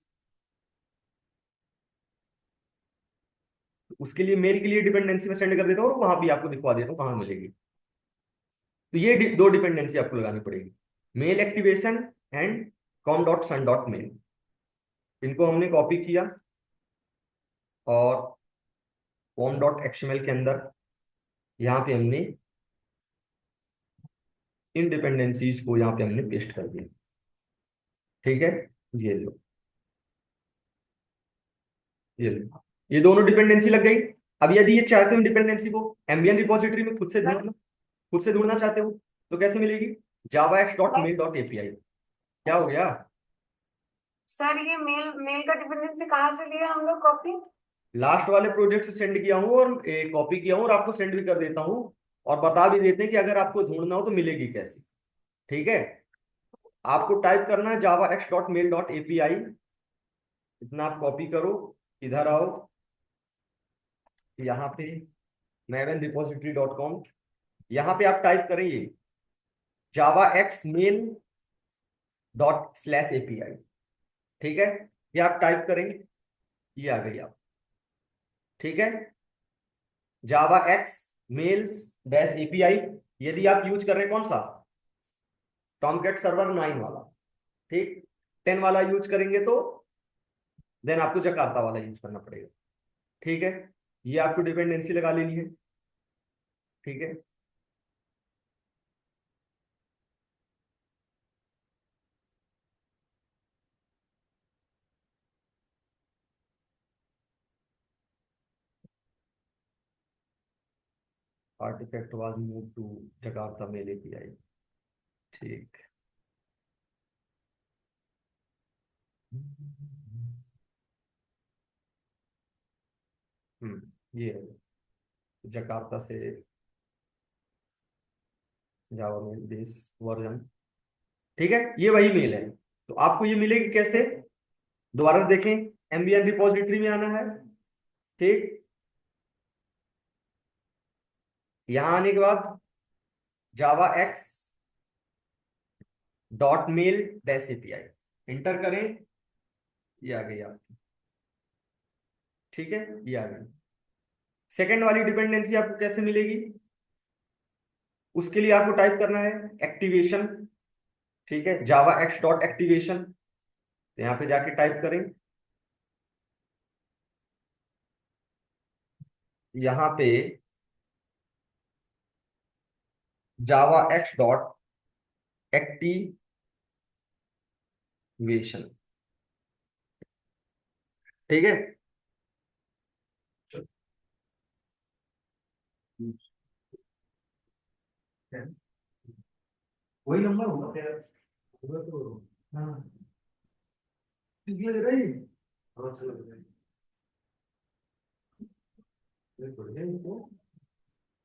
उसके लिए मेल के लिए डिपेंडेंसी में सेंड कर देता हूँ और वहां भी आपको दिखवा देता हूँ कहाँ मिलेगी। तो ये दो डिपेंडेंसी आपको लगानी पड़ेगी, mail activation and com dot sun dot mail. इनको हमने कॉपी किया और कॉम डॉट एक्सएमएल के अंदर यहाँ पे हमने इन डिपेंडेंसीज को यहाँ पे हमने पेस्ट कर दिया, ठीक है। ये लो, ये दोनों डिपेंडेंसी लग गई। अब यदि ये चाहते हो डिपेंडेंसी को एम्बियन रिपोजिटरी में खुद से ढूंढना चाहते हो, तो कैसे मिलेगी, javax.mail.api। क्या हो गया, सर ये मेल मेल का डिपेंडेंसी कहाँ से लिया हम लोग कॉपी? लास्ट वाले प्रोजेक्ट से सेंड किया हूँ और कॉपी किया हूँ और आपको सेंड भी कर देता हूँ, और बता भी देते हैं कि अगर आपको ढूंढना हो तो मिलेगी कैसे, ठीक है। आपको टाइप करना है javax.mail.api, इतना आप कॉपी करो, इधर आओ, यहाँ पे mavenrepository.com, यहाँ पे आप टाइप करें ये javaxmail./api, ठीक है। ये आप टाइप करें, ये आ गई आप, ठीक है, javaxmails-api। यदि आप यूज कर रहे हैं कौन सा, टॉमकैट सर्वर 9 वाला, ठीक, 10 वाला यूज करेंगे तो देन आपको जकार्ता वाला यूज करना पड़ेगा, ठीक है। ये आपको डिपेंडेंसी लगा लेनी है, ठीक है। Artifact was move to Jakarta mail API. ठीक। ये है जकार्ता से जावा मेल बेस वर्जन। ठीक है, ये वही मेल है। तो आपको ये मिलेगी कैसे, दोबारा से देखें, एमबीएन रिपोजिटरी में आना है। ठीक, यहां आने के बाद Java x dot mail dash API enter करें, ये आ गई आपकी। ठीक है, ये आ गई। सेकंड वाली डिपेंडेंसी आपको कैसे मिलेगी, उसके लिए आपको टाइप करना है एक्टिवेशन। ठीक है, जावा एक्स डॉट एक्टिवेशन, तो यहाँ पे जाके टाइप करें, यहाँ पे जावा एक्स डॉट एक्टिवेशन। ठीक है, वही नंबर होगा तेरा, होगा तो। हाँ, ठीक लग रहा है ये? हाँ, अच्छा लग रहा है। ये बढ़िया है इसको,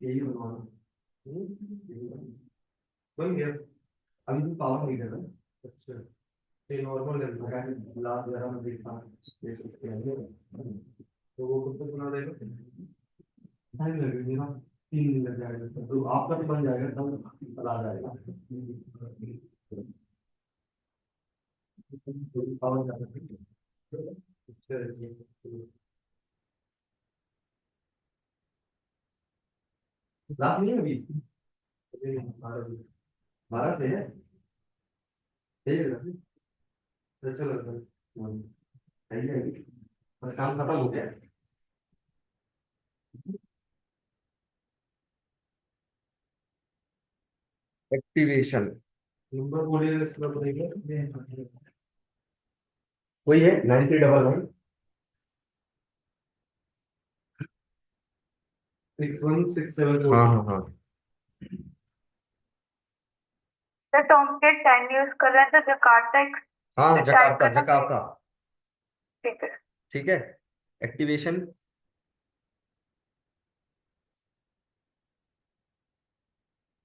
यही बनवाना। यही बन गया। अभी तो पावर नहीं कर रहा। अच्छा, ये नॉर्मल है, लास्ट जरा मैं देखता हूँ। देख सकते हैं। तो वो कब तक बना देगा? टाइम लगेगा ना, 3 दिन लग जाएगा, तो आपका भी बन जाएगा तब चला जाएगा। पावर ज्यादा है। अच्छा, लास्ट नहीं है अभी, अभी 12 से है। सही है ना? तो चलो चलो। सही है, बस काम खत्म हो गया। एक्टिवेशन नंबर बोलिए, इसका बताइए। वही है 9399 6167। हाँ हाँ हाँ। सर टॉमकेट टाइम यूज कर रहे हैं तो जकार्ता हाँ, टाइप जकार्ता करना चाहिए। जकार्ता। ठीक है। ठीक है, एक्टिवेशन,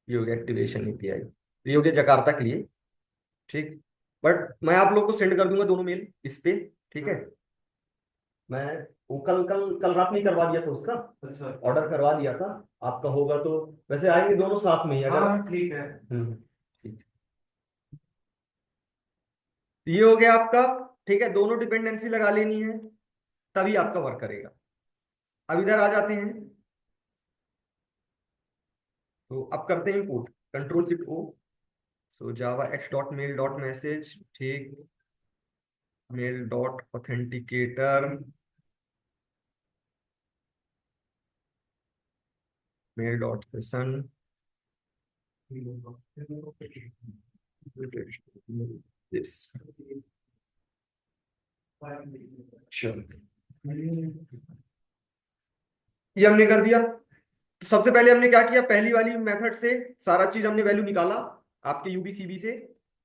ये हो गया एक्टिवेशन एपीआई, ये हो गया जकार्ता के लिए। ठीक, बट मैं आप लोग को सेंड कर दूंगा दोनों मेल इस पे। ठीक है, मैं वो कल कल कल रात में ही करवा दिया था उसका। अच्छा, ऑर्डर करवा दिया था, आपका होगा तो। वैसे आएंगे दोनों साथ में ही अगर। हाँ ठीक है। ठीक, ये हो गया आपका। ठीक है, दोनों डिपेंडेंसी लगा लेनी है, तभी आपका वर्क करेगा। अब इधर आ जाते हैं, तो अब करते हैं import, control shift O. So Java x dot mail dot message. ठीक, mail dot authenticator, mail dot session, this. चलो, ये हमने कर दिया। तो सबसे पहले हमने क्या किया, पहली वाली मेथड से सारा चीज हमने वैल्यू निकाला आपके यूबीसीबी से,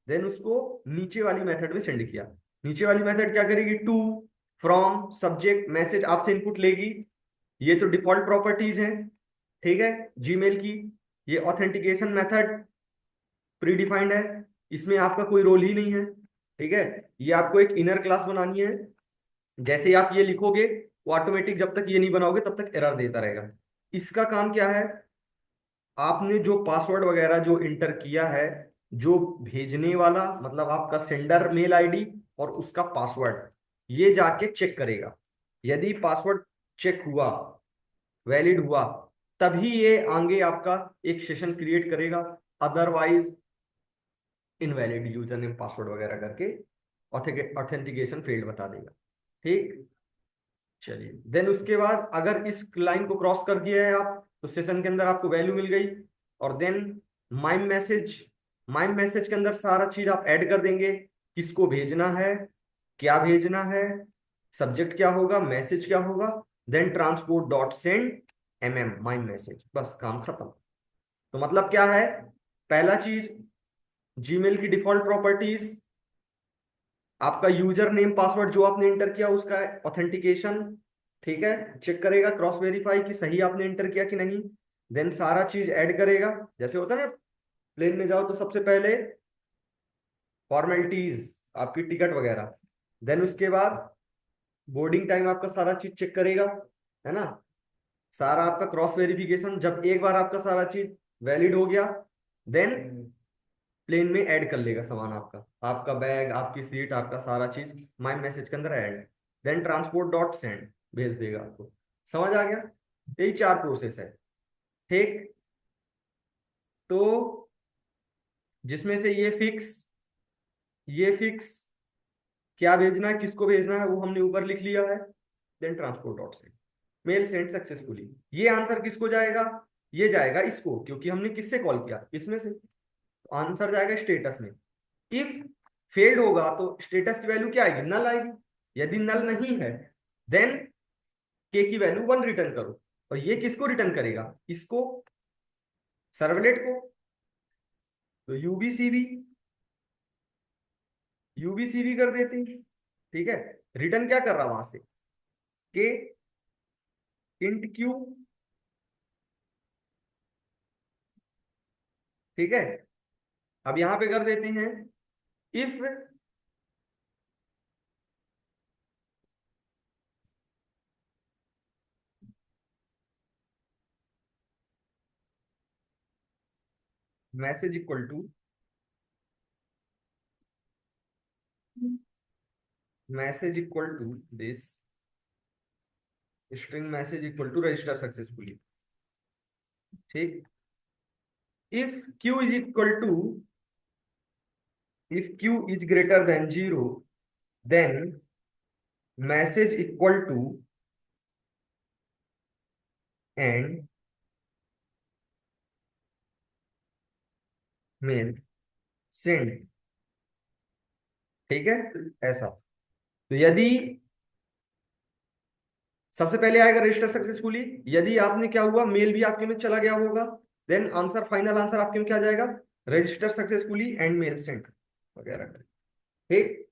देन उसको नीचे वाली मेथड में सेंड किया। नीचे वाली मेथड क्या करेगी, टू फ्रॉम सब्जेक्ट मैसेज आपसे इनपुट लेगी। ये तो डिफॉल्ट प्रॉपर्टीज हैं, ठीक है, जीमेल की। ये ऑथेंटिकेशन मेथड प्री डिफाइंड है, इसमें आपका कोई रोल ही नहीं है। ठीक है, ये आपको एक इनर क्लास बनानी है। जैसे ही आप ये लिखोगे, वो ऑटोमेटिक, जब तक ये नहीं बनाओगे तब तक एरर देता रहेगा। इसका काम क्या है, आपने जो पासवर्ड वगैरह जो इंटर किया है, जो भेजने वाला मतलब आपका सेंडर मेल आईडी और उसका पासवर्ड, ये जाके चेक करेगा। यदि पासवर्ड चेक हुआ, वैलिड हुआ, तभी ये आगे आपका एक सेशन क्रिएट करेगा। Otherwise invalid user name password वगैरह करके ऑथेंटिकेशन फेल्ड बता देगा। ठीक, चलिए, देन उसके बाद अगर इस लाइन को क्रॉस कर दिया है आप, तो सेशन के अंदर आपको वैल्यू मिल गई। और then MIME message, MIME message के अंदर सारा चीज आप ऐड कर देंगे, किसको भेजना है, क्या भेजना है, सब्जेक्ट क्या होगा, मैसेज क्या होगा, then transport dot send, my message, बस काम खत्म। तो मतलब क्या है, पहला चीज, जीमेल की डिफॉल्ट प्रॉपर्टीज, आपका यूजर नेम पासवर्ड जो आपने इंटर किया उसका ऑथेंटिकेशन, ठीक है, चेक करेगा, क्रॉस वेरीफाई कि सही आपने इंटर किया कि नहीं। देन सारा चीज ऐड करेगा, जैसे होता है ना, प्लेन में जाओ तो सबसे पहले फॉर्मेलिटीज, आपकी टिकट वगैरह, देन उसके बाद बोर्डिंग टाइम आपका सारा चीज चेक करेगा, है ना, सारा आपका क्रॉस वेरिफिकेशन, जब एक बार आपका सारा चीज वैलिड हो गया, देन प्लेन में ऐड कर लेगा सामान आपका, आपका बैग, आपकी सीट, आपका सारा चीज माई मैसेज के अंदर add, then transport dot send भेज देगा आपको। समझ आ गया, यही चार प्रोसेस है, ठीक। तो जिसमें से ये फिक्स क्या भेजना है, किसको भेजना है, वो हमने ऊपर लिख लिया है। Then transport dot send, mail send successfully. ये आंसर किसको जाएगा, ये जाएगा इसको, क्योंकि हमने किससे कॉल किया, इसमें से, तो आंसर जाएगा स्टेटस में। इफ फेल्ड होगा तो स्टेटस की वैल्यू क्या आएगी, नल आएगी। यदि नल नहीं है देन के की वैल्यू 1 रिटर्न करो। और ये किसको रिटर्न करेगा, इसको, सर्वलेट को। तो यूबीसीवी कर देते हैं, ठीक है। रिटर्न क्या कर रहा वहां से, के इंट क्यू, ठीक है। अब यहां पे कर देते हैं if message equal to this string message equal to register successfully, ठीक। If Q is equal to if q is greater than 0 then message equal to and mail send, ठीक है। ऐसा, तो यदि सबसे पहले आएगा रजिस्टर सक्सेसफुली, यदि आपने क्या हुआ, मेल भी आपके में चला गया होगा, देन आंसर, फाइनल आंसर आपके में क्या जाएगा, register successfully and mail send वगैरह, ठीक।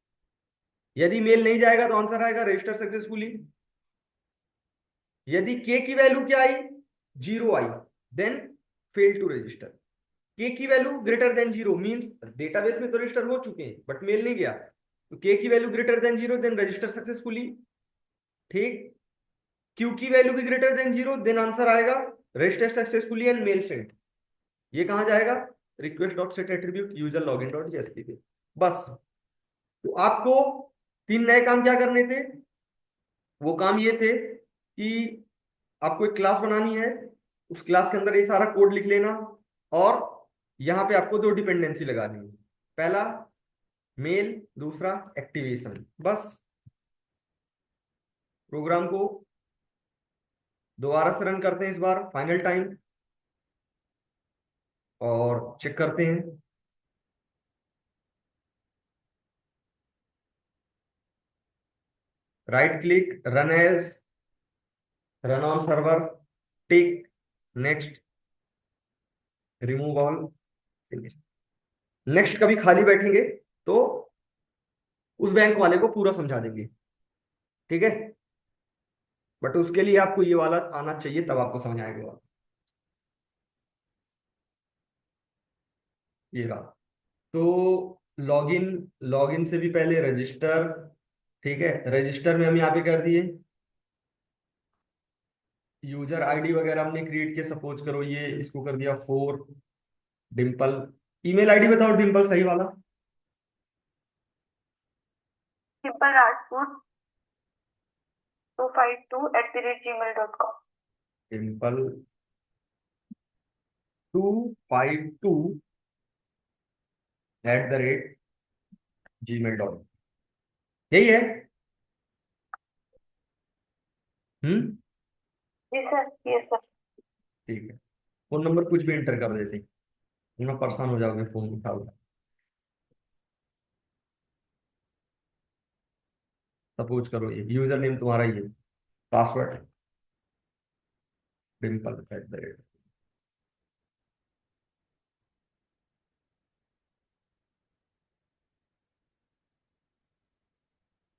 यदि मेल नहीं जाएगा तो आंसर आएगा रजिस्टर सक्सेसफुली। यदि के की वैल्यू क्या आई, 0 आई, देन फेल टू रजिस्टर। के की value greater than 0 means database में तो रजिस्टर हो चुके हैं बट मेल नहीं गया, तो के की value greater than 0 then register successfully, ठीक। क्यू की वैल्यू भी ग्रेटर देन 0 देन आंसर आएगा register successfully and mail send. ये कहां जाएगा, request dot set attribute user login dot JSP पे, बस। तो आपको 3 नए काम क्या करने थे, वो काम ये थे कि आपको एक क्लास बनानी है, उस क्लास के अंदर ये सारा कोड लिख लेना, और यहाँ पे आपको 2 डिपेंडेंसी लगानी है, पहला मेल, दूसरा एक्टिवेशन, बस। प्रोग्राम को दोबारा से रन करते हैं इस बार, फाइनल टाइम, और चेक करते हैं। Right click, run as, run on server, tick, next, remove all, next. कभी खाली बैठेंगे तो उस बैंक वाले को पूरा समझा देंगे, ठीक है। बट उसके लिए आपको ये वाला आना चाहिए, तब आपको समझ आएगा। ये रहा। तो लॉगिन, लॉगिन से भी पहले रजिस्टर, ठीक है। रजिस्टर में हम यहाँ पे कर दिए यूजर आईडी वगैरह हमने क्रिएट किया, सपोज करो ये इसको कर दिया 4 डिम्पल। ईमेल आईडी बताओ डिम्पल सही वाला, Rajput 252@gmail.com। डिम्पल 252@gmail.com, यही है। जी सर, यस सर। ठीक है, फोन नंबर कुछ भी इंटर कर देते, ना परेशान हो जाओगे फोन उठाओगे। सपोज करो ये यूजर नेम तुम्हारा ही है, पासवर्ड डिम्पल@.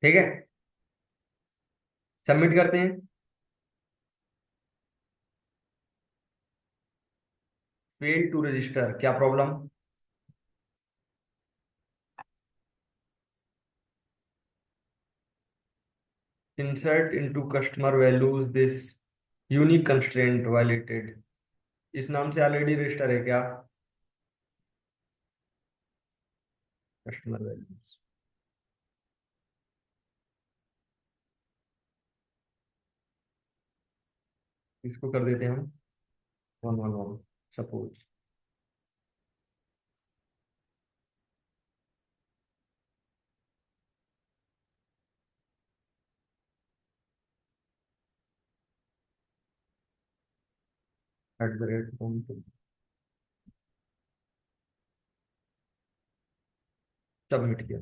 ठीक है, सबमिट करते हैं. फेल टू रजिस्टर, क्या problem? Insert into customer values this unique constraint violated. इस नाम से ऑलरेडी रजिस्टर है क्या? Customer values. इसको कर देते हैं हम 111 सपोज. @ सबमिट किया.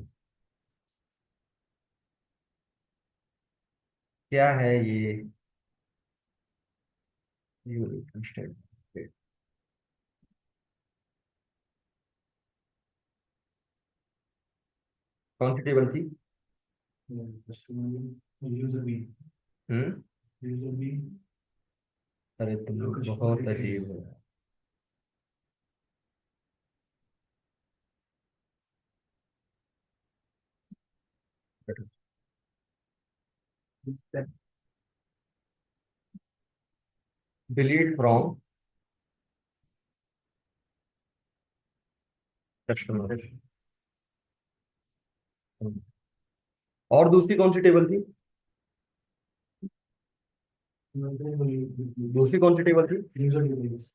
क्या है ये? Unique constraint. कौन सी टेबल थी? customer user B. हम्म. User B. अरे तुम जो लोग customer बहुत details. अजीब हो. Delete from customer. और दूसरी कौन सी टेबल थी? दूसरी कौन सी टेबल थी? User details.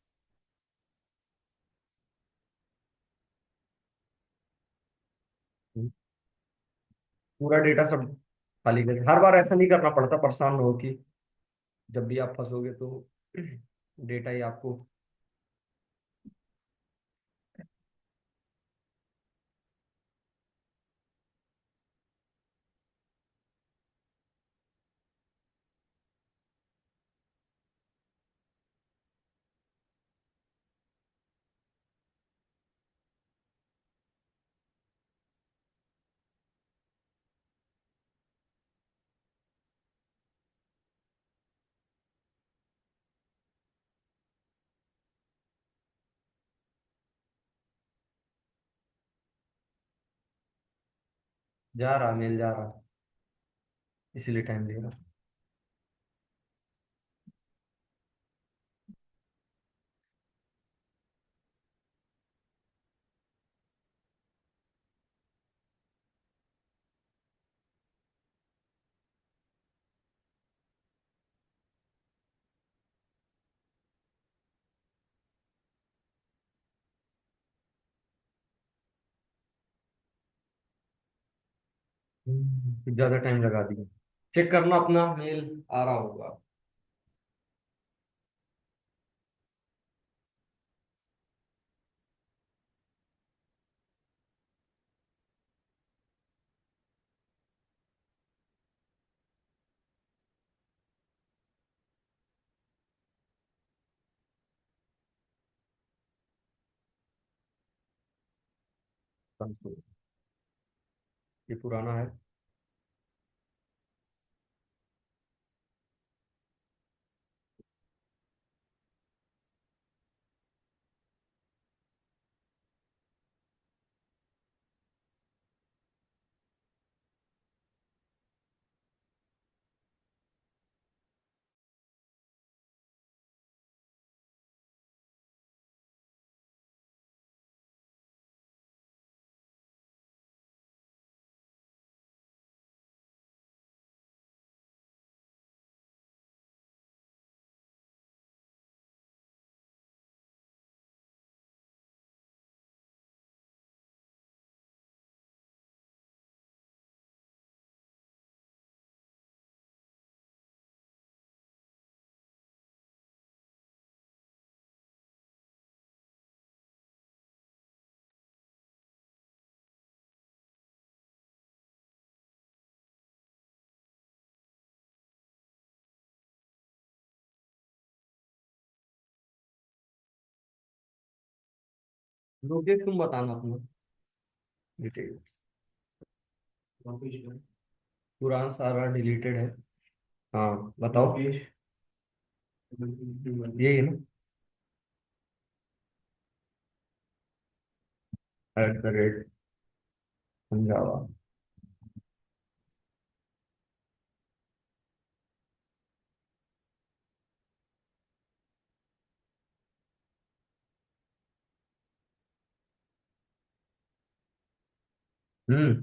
पूरा डेटा सब खाली कर. हर बार ऐसा नहीं करना पड़ता, परेशान न हो कि जब भी आप फंसोगे तो डेटा ही आपको. जा रहा मेल जा रहा, इसीलिए टाइम ले रहा. कुछ ज्यादा टाइम लगा दिया. चेक करना अपना मेल आ रहा होगा. ये पुराना है. लोकेश तुम बताना अपना डिटेल्स। लोकेश का। पुराना सारा डिलीटेड है। हाँ बताओ। लोकेश। यही है ना? @ समझावा। हम्म।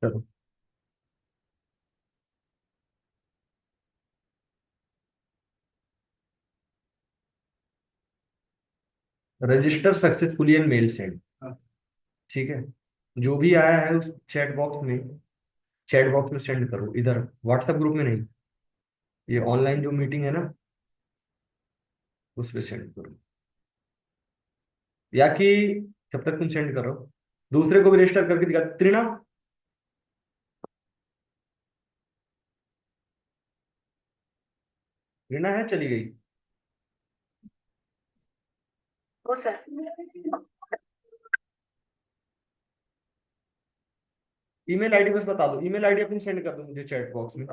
चलो। Register successfully and mail send. हाँ। ठीक है। जो भी आया है उस चैट बॉक्स में सेंड करो, इधर व्हाट्सएप ग्रुप में नहीं। ये ऑनलाइन जो मीटिंग है ना, उस पे सेंड करो। या कि जब तक तुम सेंड करो, दूसरे को भी रजिस्टर करके दिखा। त्रिना, त्रिना है, चली गई। वो सर। ईमेल आईडी बस बता दो, ईमेल आईडी अपनी सेंड कर दो मुझे चैट बॉक्स में।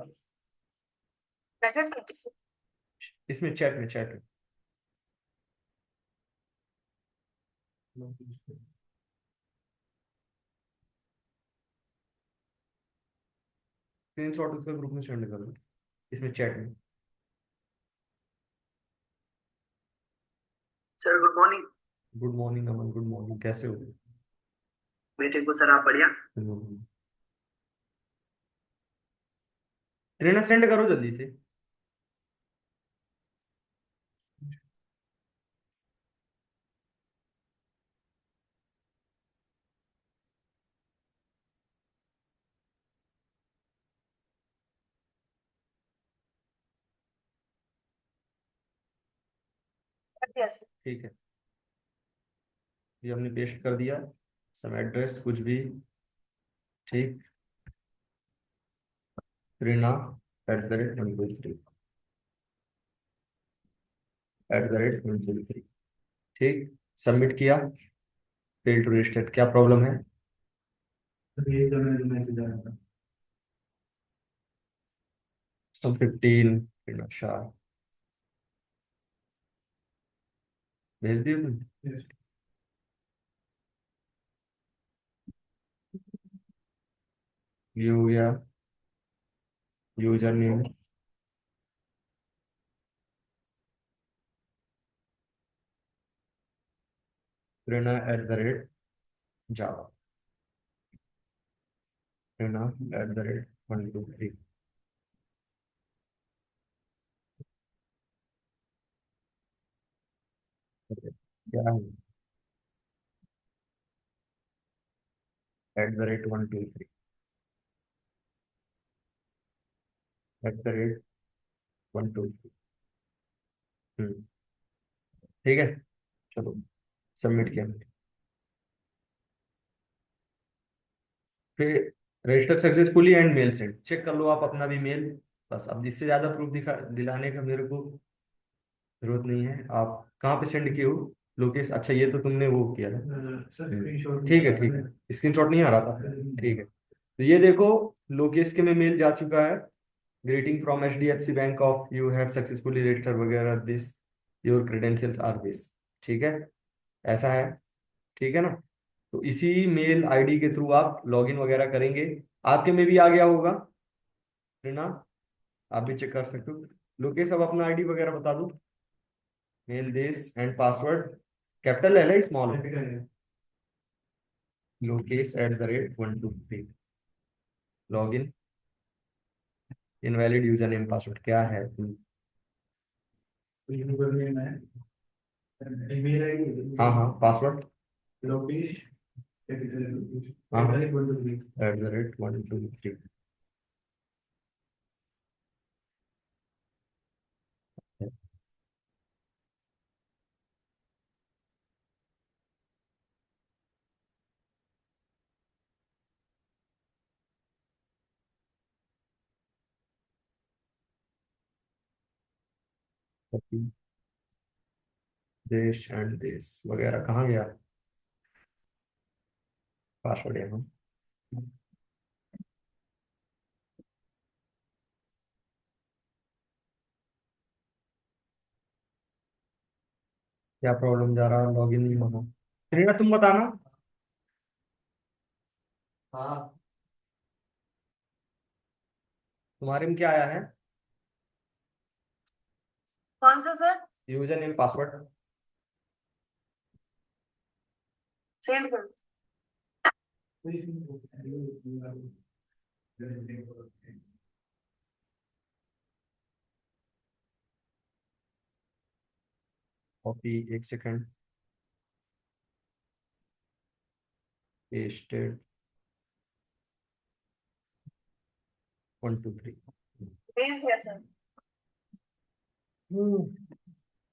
मैसेज करती सर। इसमें चैट में लोकेश का। स्क्रीनशॉट उसके ग्रुप में सेंड कर दो, इसमें चैट में। Sir good morning. Good morning Aman, good morning, कैसे हो? मैं ठीक हूँ सर, आप बढ़िया। हम्म। ट्रेनर सेंड करो जल्दी से। कर दिया सर। ठीक है, ये हमने पेस्ट कर दिया। सब एड्रेस कुछ भी। ठीक। रीना @123 @123। ठीक। सबमिट किया। फेल टू रजिस्टर, क्या प्रॉब्लम है? तो ये जब मैंने मैसेज आया था। सब 15 अच्छा भेज दिए तुम? Yes. ये हो गया। यूजर नेम रीना @जावा। रीना @123। क्या है? @123 @123। ठीक है, चलो सबमिट किया। फिर register successfully and mail send, check कर लो आप अपना भी मेल। बस अब इससे ज्यादा प्रूफ दिलाने का मेरे को जरूरत नहीं है। आप कहाँ पे सेंड किए हो? लोकेश, अच्छा ये तो तुमने वो किया ना। सर स्क्रीनशॉट नहीं ठीक आ है रहा ठीक है। है, स्क्रीनशॉट नहीं आ रहा था। ठीक है, तो ये देखो, लोकेश के में मेल जा चुका है। Greeting from HDFC bank of you have successfully register वगैरह this, your credentials are this. ठीक है, ऐसा है। ठीक है ना? तो इसी मेल आईडी के थ्रू आप लॉगिन वगैरह करेंगे। आपके में भी आ गया होगा है ना? आप भी चेक कर सकते हो। लोकेश अब अपना आईडी वगैरह बता दो। Mail this and password, capital है स्मॉल? कैपिटल है। Lokesh @123। Login. Invalid user name password क्या है? तो यूजर नेम है, ईमेल आईडी। हाँ हाँ, पासवर्ड। लोकेश। कैपिटल लोकेश। हाँ हाँ, कैपिटल 123। @123। कॉपी देश एंड देश वगैरह कहाँ गया पासवर्ड यहाँ। क्या प्रॉब्लम जा रहा है लॉगिन नहीं होना। त्रिना तुम बताना। हाँ तुम्हारे में क्या आया है कौन सा sir? User name password. Send कर। कॉपी एक सेकंड पेस्टेड 1 2 3। भेज दिया सर।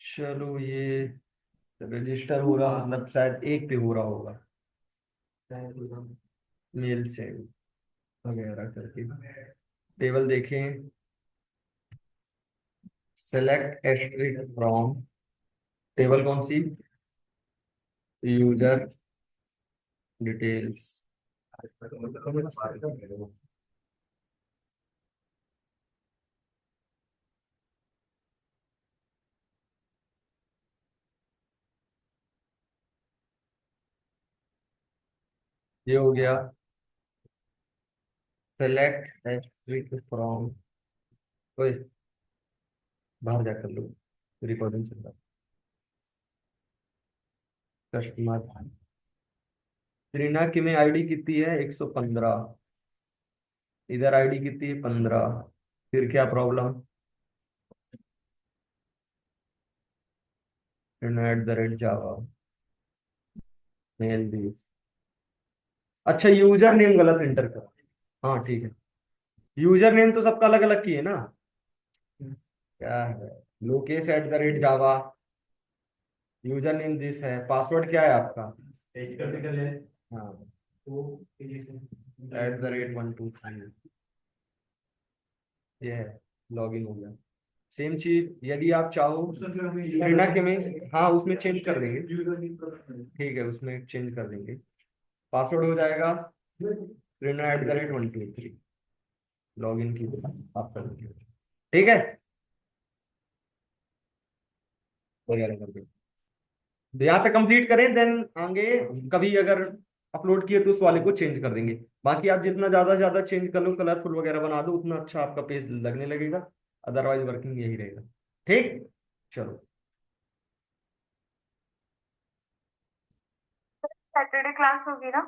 चलो ये रजिस्टर हो रहा मतलब शायद एक पे हो रहा होगा मेल से वगैरह करके। टेबल देखें सेलेक्ट एस्ट्रिक फ्रॉम टेबल कौन सी यूजर डिटेल्स। ये हो गया सेलेक्ट एस्ट्रिक फ्रॉम। ओए बाहर जाकर लो रिकॉर्डिंग चल रहा है कस्टमर। त्रिना की में आईडी कितनी है 115। इधर आईडी कितनी है 15। फिर क्या प्रॉब्लम @java मेल दी। अच्छा यूजर नेम गलत एंटर कर। हाँ ठीक है यूजर नेम तो सबका अलग अलग की है ना। क्या है Lokesh @java user name this है पासवर्ड क्या है आपका। कैपिटल है हाँ तो @123 ये है लॉगिन हो गया। सेम चीज यदि आप चाहो उसमें फिर हमें प्रेरणा के में हाँ उसमें चेंज कर देंगे। यूजर नेम करना ठीक है उसमें चेंज कर देंगे पासवर्ड हो जाएगा है। प्रेरणा @123 लॉगिन की आप कर देंगे। ठीक है वगैरह कर देंगे। यहाँ तक कंप्लीट करें देन आगे कभी अगर अपलोड किए तो उस वाले को चेंज कर देंगे। बाकी आप जितना ज्यादा से ज्यादा चेंज कर लो कलरफुल वगैरह बना दो उतना अच्छा आपका पेज लगने लगेगा। अदरवाइज वर्किंग यही रहेगा। ठीक चलो सैटरडे क्लास होगी ना?